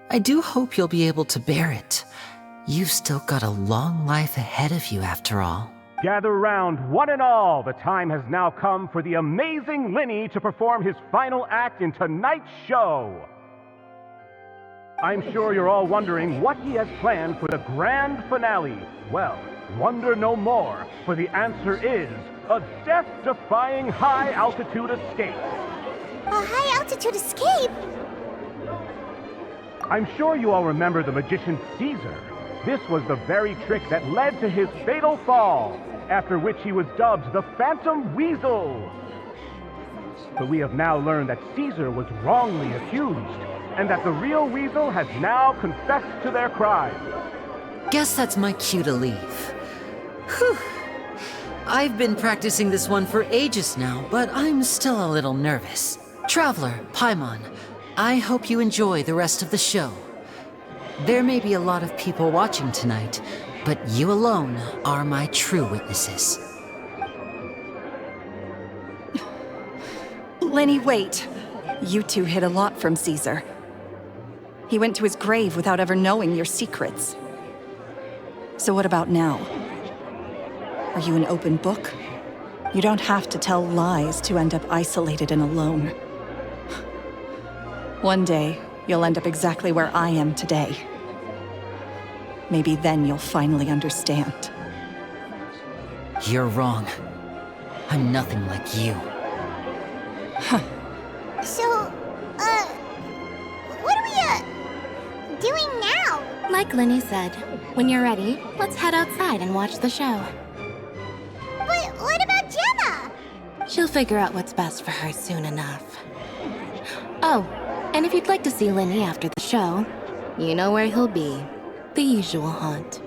E: I do hope you'll be able to bear it. You've still got a long life ahead of you after all.
O: Gather round, one and all. The time has now come for the amazing Lyney to perform his final act in tonight's show. I'm sure you're all wondering what he has planned for the grand finale. Well, wonder no more, for the answer is a death-defying high-altitude escape.
A: A high-altitude escape?
O: I'm sure you all remember the magician Caesar. This was the very trick that led to his fatal fall, after which he was dubbed the Phantom Weasel. But we have now learned that Caesar was wrongly accused, and that the real Weasel has now confessed to their crimes.
E: Guess that's my cue to leave. Whew. I've been practicing this one for ages now, but I'm still a little nervous. Traveler, Paimon, I hope you enjoy the rest of the show. There may be a lot of people watching tonight, but you alone are my true witnesses.
I: Lyney, wait. You two hid a lot from Caesar. He went to his grave without ever knowing your secrets. So what about now? Are you an open book? You don't have to tell lies to end up isolated and alone. One day, you'll end up exactly where I am today. Maybe then you'll finally understand.
E: You're wrong. I'm nothing like you.
A: So, what are we, doing now?
B: Like Lyney said, when you're ready, let's head outside and watch the show.
A: But what about Gemma?
B: She'll figure out what's best for her soon enough. Oh, and if you'd like to see Lyney after the show, you know where he'll be. The usual haunt.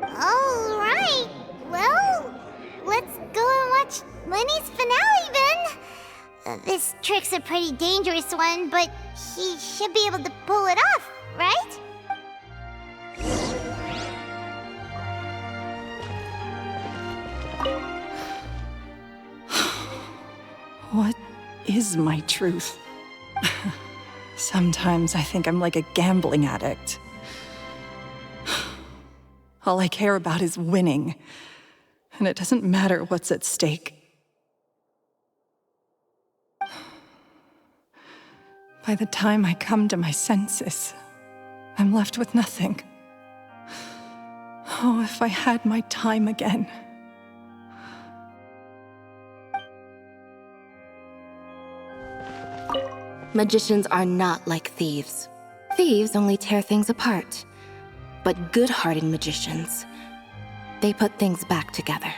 A: All right. Well, let's go and watch Lyney's finale then. This trick's a pretty dangerous one, but he should be able to pull it off, right?
I: What is my truth? Sometimes I think I'm like a gambling addict. All I care about is winning, and it doesn't matter what's at stake. By the time I come to my senses, I'm left with nothing. Oh, if I had my time again.
B: Magicians are not like thieves. Thieves only tear things apart. But good-hearted magicians, they put things back together.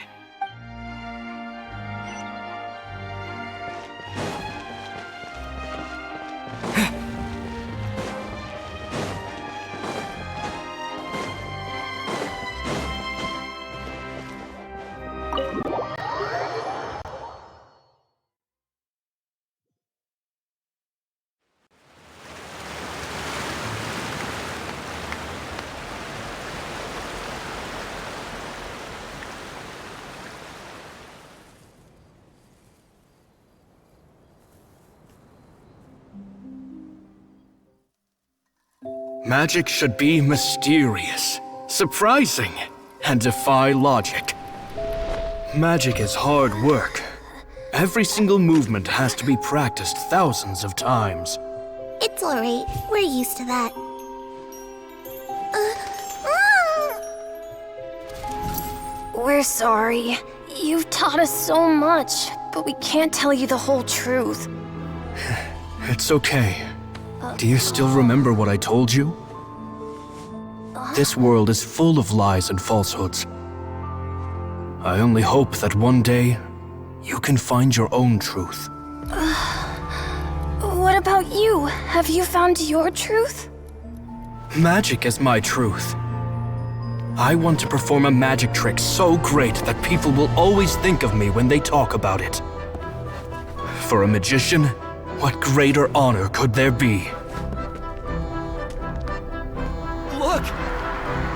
L: Magic should be mysterious, surprising, and defy logic. Magic is hard work. Every single movement has to be practiced thousands of times.
A: It's alright. We're used to that.
D: We're sorry. You've taught us so much, but we can't tell you the whole truth.
L: It's okay. Do you still remember what I told you? This world is full of lies and falsehoods. I only hope that one day you can find your own truth.
D: What about you? Have you found your truth?
L: Magic is my truth. I want to perform a magic trick so great that people will always think of me when they talk about it. For a magician, what greater honor could there be?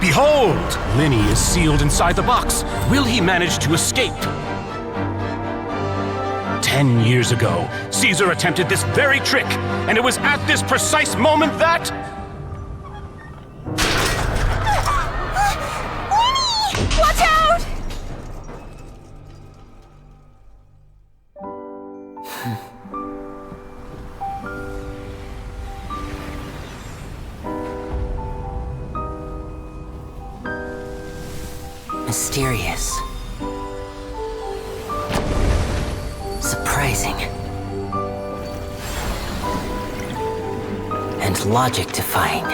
O: Behold! Lyney is sealed inside the box. Will he manage to escape? 10 years ago, Caesar attempted this very trick, and it was at this precise moment that...
A: Lyney! Watch out!
E: Mysterious. Surprising. And logic-defying.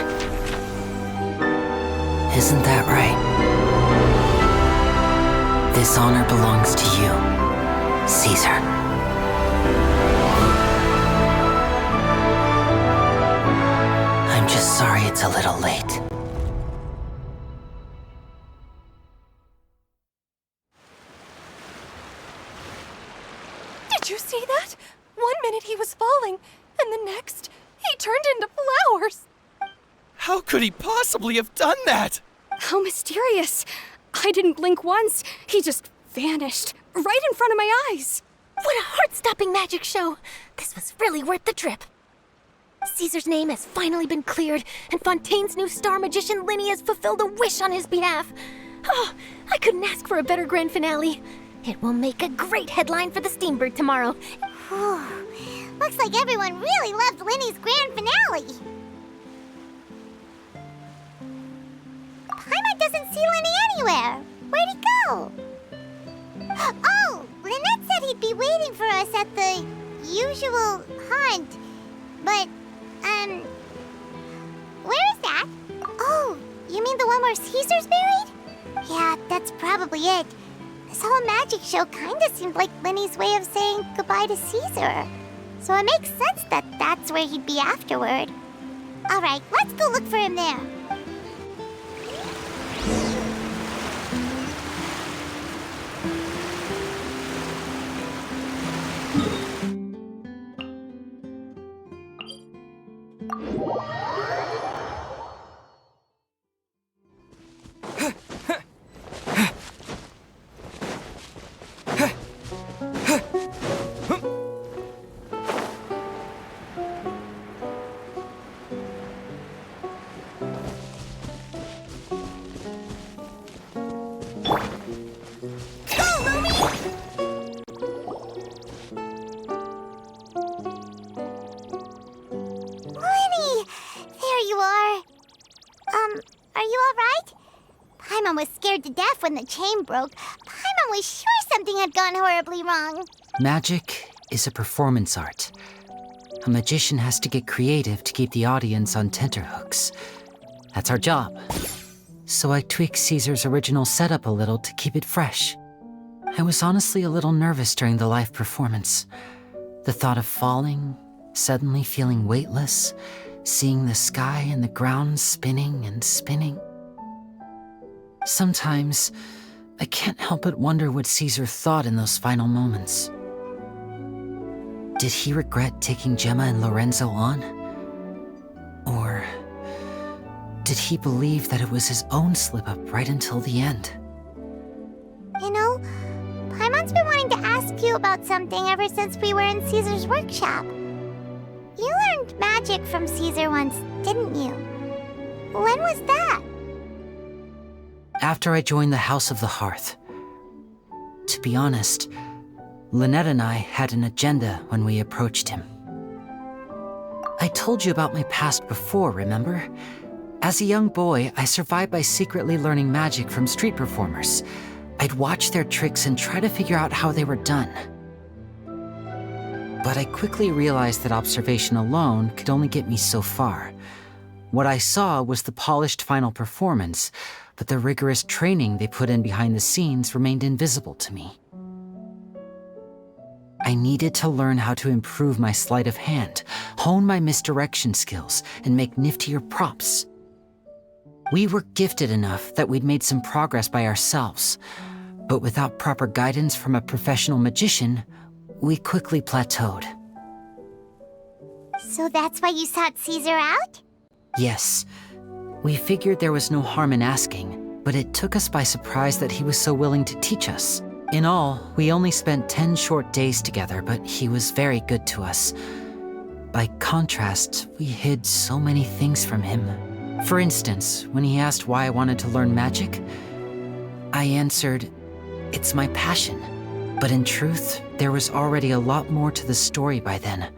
E: Isn't that right? This honor belongs to you, Caesar. I'm just sorry it's a little late.
N: Did you see that? 1 minute he was falling, and the next, he turned into flowers.
H: How could he possibly have done that?
D: How mysterious. I didn't blink once. He just vanished, right in front of my eyes.
B: What a heart-stopping magic show! This was really worth the trip. Caesar's name has finally been cleared, and Fontaine's new star magician Lyney has fulfilled a wish on his behalf. Oh, I couldn't ask for a better grand finale. It will make a great headline for the Steambird tomorrow.
A: Looks like everyone really loved Lyney's grand finale. Paimon doesn't see Lyney anywhere. Where'd he go? Oh, Lynette said he'd be waiting for us at the usual haunt. But, where is that? Oh, you mean the one where Caesar's buried? Yeah, that's probably it. This whole magic show kinda seemed like Lyney's way of saying goodbye to Caesar. So it makes sense that that's where he'd be afterward. Alright, let's go look for him there. Was scared to death when the chain broke. Paimon was sure something had gone horribly wrong.
E: Magic is a performance art. A magician has to get creative to keep the audience on tenterhooks. That's our job. So I tweaked Caesar's original setup a little to keep it fresh. I was honestly a little nervous during the live performance. The thought of falling, suddenly feeling weightless, seeing the sky and the ground spinning and spinning. Sometimes, I can't help but wonder what Caesar thought in those final moments. Did he regret taking Gemma and Lorenzo on? Or did he believe that it was his own slip-up right until the end?
A: You know, Paimon's been wanting to ask you about something ever since we were in Caesar's workshop. You learned magic from Caesar once, didn't you? When was that?
E: After I joined the House of the Hearth. To be honest, Lynette and I had an agenda when we approached him. I told you about my past before, remember? As a young boy, I survived by secretly learning magic from street performers. I'd watch their tricks and try to figure out how they were done. But I quickly realized that observation alone could only get me so far. What I saw was the polished final performance, but the rigorous training they put in behind the scenes remained invisible to me. I needed to learn how to improve my sleight of hand, hone my misdirection skills, and make niftier props. We were gifted enough that we'd made some progress by ourselves, but without proper guidance from a professional magician, we quickly plateaued.
A: So that's why you sought Caesar out?
E: Yes. We figured there was no harm in asking, but it took us by surprise that he was so willing to teach us. In all, we only spent 10 short days together, but he was very good to us. By contrast, we hid so many things from him. For instance, when he asked why I wanted to learn magic, I answered, "It's my passion." But in truth, there was already a lot more to the story by then.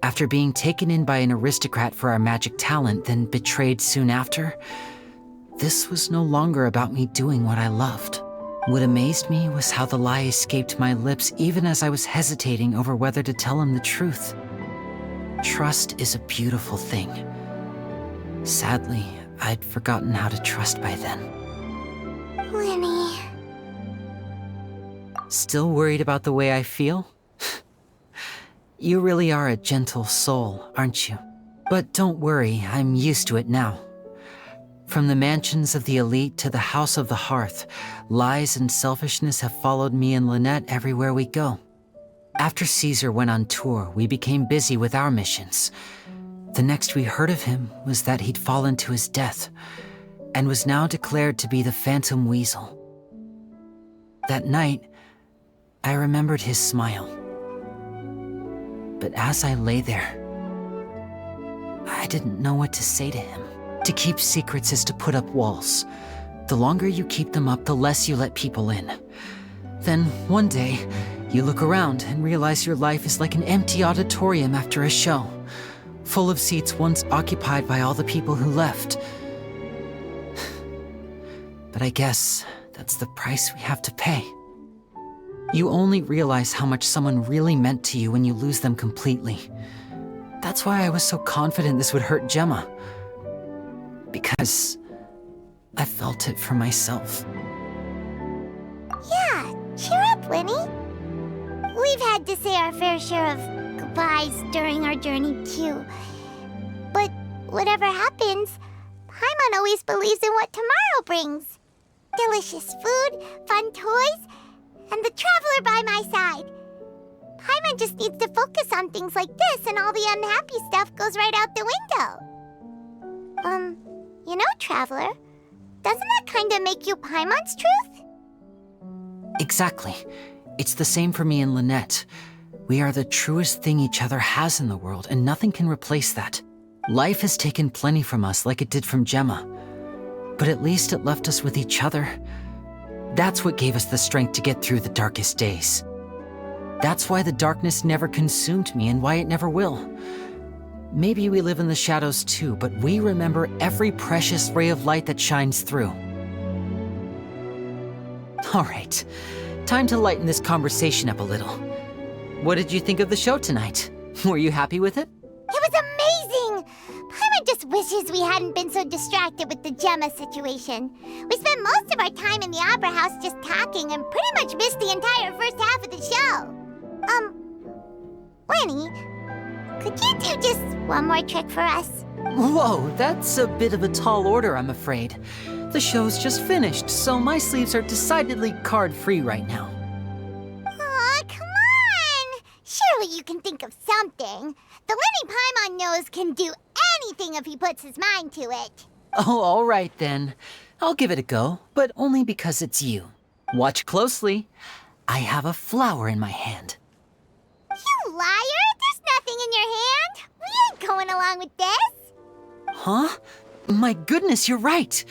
E: After being taken in by an aristocrat for our magic talent, then betrayed soon after, this was no longer about me doing what I loved. What amazed me was how the lie escaped my lips even as I was hesitating over whether to tell him the truth. Trust is a beautiful thing. Sadly, I'd forgotten how to trust by then.
A: Lyney.
E: Still worried about the way I feel? You really are a gentle soul, aren't you? But don't worry, I'm used to it now. From the mansions of the elite to the house of the hearth, lies and selfishness have followed me and Lynette everywhere we go. After Caesar went on tour, we became busy with our missions. The next we heard of him was that he'd fallen to his death, and was now declared to be the Phantom Weasel. That night, I remembered his smile. But as I lay there, I didn't know what to say to him. To keep secrets is to put up walls. The longer you keep them up, the less you let people in. Then, one day, you look around and realize your life is like an empty auditorium after a show, full of seats once occupied by all the people who left. But I guess that's the price we have to pay. You only realize how much someone really meant to you when you lose them completely. That's why I was so confident this would hurt Gemma. Because I felt it for myself.
A: Yeah, cheer up, Lyney. We've had to say our fair share of goodbyes during our journey, too. But whatever happens, Paimon always believes in what tomorrow brings. Delicious food, fun toys, and the Traveler by my side. Paimon just needs to focus on things like this, and all the unhappy stuff goes right out the window. You know, Traveler, doesn't that kinda make you Paimon's truth?
E: Exactly. It's the same for me and Lynette. We are the truest thing each other has in the world, and nothing can replace that. Life has taken plenty from us, like it did from Gemma. But at least it left us with each other. That's what gave us the strength to get through the darkest days. That's why the darkness never consumed me and why it never will. Maybe we live in the shadows too, but we remember every precious ray of light that shines through. All right, time to lighten this conversation up a little. What did you think of the show tonight? Were you happy with it?
A: It was amazing! Paimon just wishes we hadn't been so distracted with the Gemma situation. We spent most of our time in the Opera House just talking and pretty much missed the entire first half of the show. Lyney, could you do just one more trick for us?
E: Whoa, that's a bit of a tall order, I'm afraid. The show's just finished, so my sleeves are decidedly card-free right now.
A: Aw, come on! Surely you can think of something. The Lyney Paimon knows can do anything if he puts his mind to it.
E: Oh, all right then. I'll give it a go, but only because it's you. Watch closely. I have a flower in my hand.
A: You liar! There's nothing in your hand! We ain't going along with this!
E: Huh? My goodness, you're right.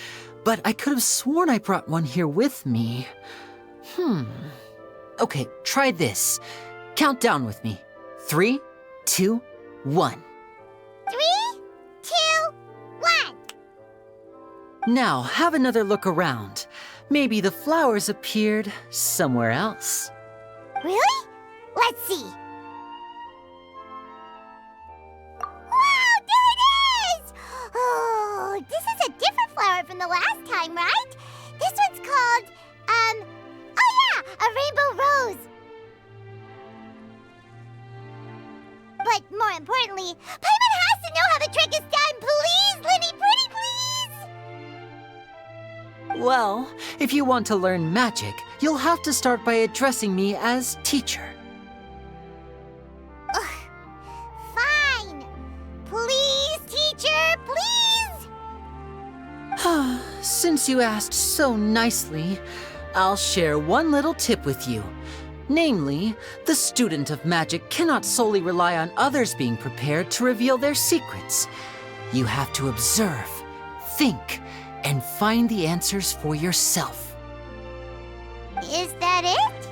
E: But I could have sworn I brought one here with me. Okay, try this. Count down with me. 3, 2, 1.
A: 3, 2, 1.
E: Now, have another look around. Maybe the flowers appeared somewhere else.
A: Really? Let's see. Wow, there it is! Oh, this is a different flower from the last time, right? This one's called, oh yeah, a rainbow rose. But more importantly, Paimon has to know how the trick is done. Please, Lyney, pretty please!
E: Well, if you want to learn magic, you'll have to start by addressing me as teacher.
A: Fine. Please, teacher, please!
E: Since you asked so nicely, I'll share one little tip with you. Namely, the student of magic cannot solely rely on others being prepared to reveal their secrets. You have to observe, think, and find the answers for yourself.
A: Is that it?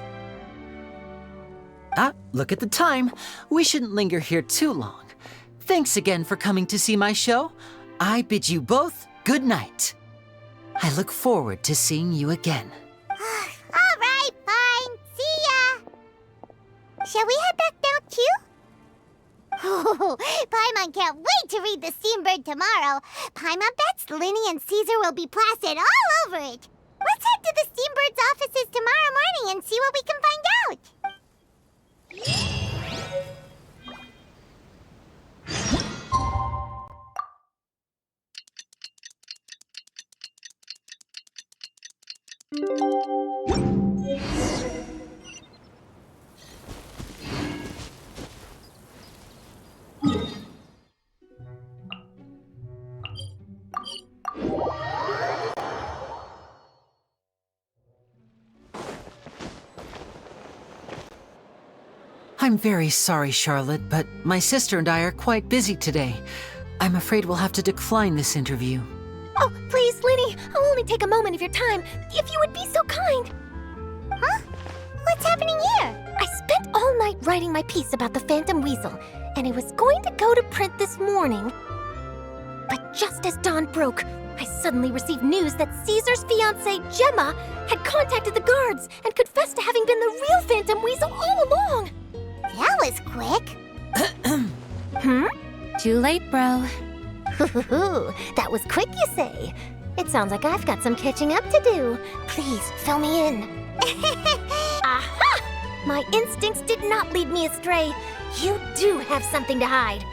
E: Ah, look at the time. We shouldn't linger here too long. Thanks again for coming to see my show. I bid you both good night. I look forward to seeing you again.
A: All right, fine. See ya. Shall we head back now, too? Oh, Paimon can't wait to read The Steambird tomorrow. Paimon bets Lyney and Caesar will be plastered all over it. Let's head to the Steambird's offices tomorrow morning and see what we can find out.
E: I'm very sorry, Charlotte, but my sister and I are quite busy today. I'm afraid we'll have to decline this interview.
B: Oh, please, Lyney, I'll only take a moment of your time, if you would be so kind.
A: Huh? What's happening here?
B: I spent all night writing my piece about the Phantom Weasel, and it was going to go to print this morning. But just as dawn broke, I suddenly received news that Caesar's fiancée, Gemma, had contacted the guards and confessed to having been the real Phantom Weasel all along.
A: That was quick.
B: Too late, bro. That was quick, you say? It sounds like I've got some catching up to do. Please, fill me in. Aha! My instincts did not lead me astray. You do have something to hide.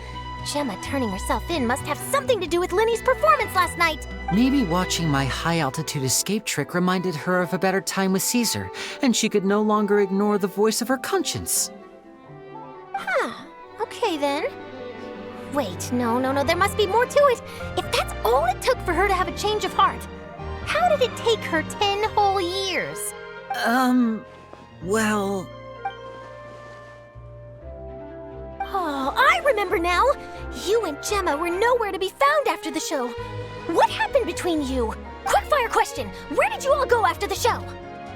B: Gemma turning herself in must have something to do with Lyney's performance last night.
E: Maybe watching my high-altitude escape trick reminded her of a better time with Caesar, and she could no longer ignore the voice of her conscience.
B: Huh. Okay, then. Wait, no, there must be more to it. If that's all it took for her to have a change of heart, how did it take her 10 whole years?
E: Well...
B: Oh, I remember now! You and Gemma were nowhere to be found after the show. What happened between you? Quickfire question! Where did you all go after the show?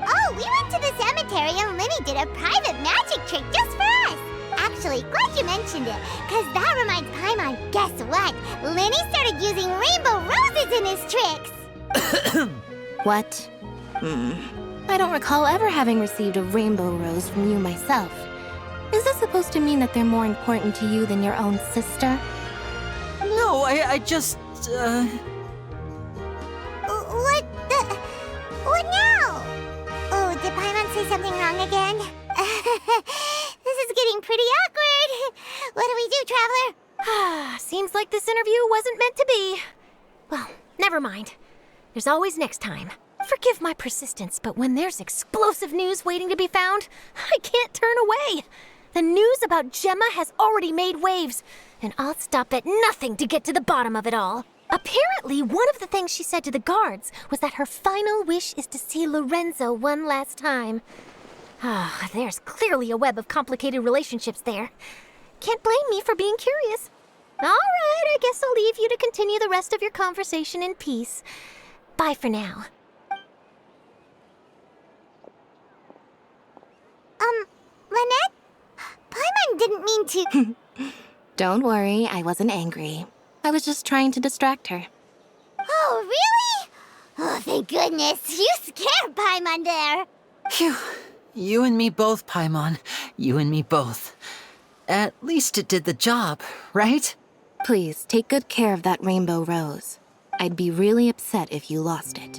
A: Oh, we went to the cemetery and Lyney did a private magic trick just for us. Actually, glad you mentioned it, because that reminds Paimon, guess what? Lyney started using rainbow roses in his tricks!
P: What? I don't recall ever having received a rainbow rose from you myself. Is this supposed to mean that they're more important to you than your own sister?
E: No, I just,
A: What now? Oh, did Paimon say something wrong again? This is getting pretty awkward. What do we do, Traveler?
B: Seems like this interview wasn't meant to be. Well, never mind. There's always next time. Forgive my persistence, but when there's explosive news waiting to be found, I can't turn away. The news about Gemma has already made waves, and I'll stop at nothing to get to the bottom of it all. Apparently, one of the things she said to the guards was that her final wish is to see Lorenzo one last time. There's clearly a web of complicated relationships there. Can't blame me for being curious. All right, I guess I'll leave you to continue the rest of your conversation in peace. Bye for now.
A: Lynette? Paimon didn't mean to...
P: Don't worry, I wasn't angry. I was just trying to distract her.
A: Oh, really? Oh, thank goodness. You scared Paimon there.
E: Phew. You and me both, Paimon. You and me both. At least it did the job, right?
P: Please, take good care of that rainbow rose. I'd be really upset if you lost it.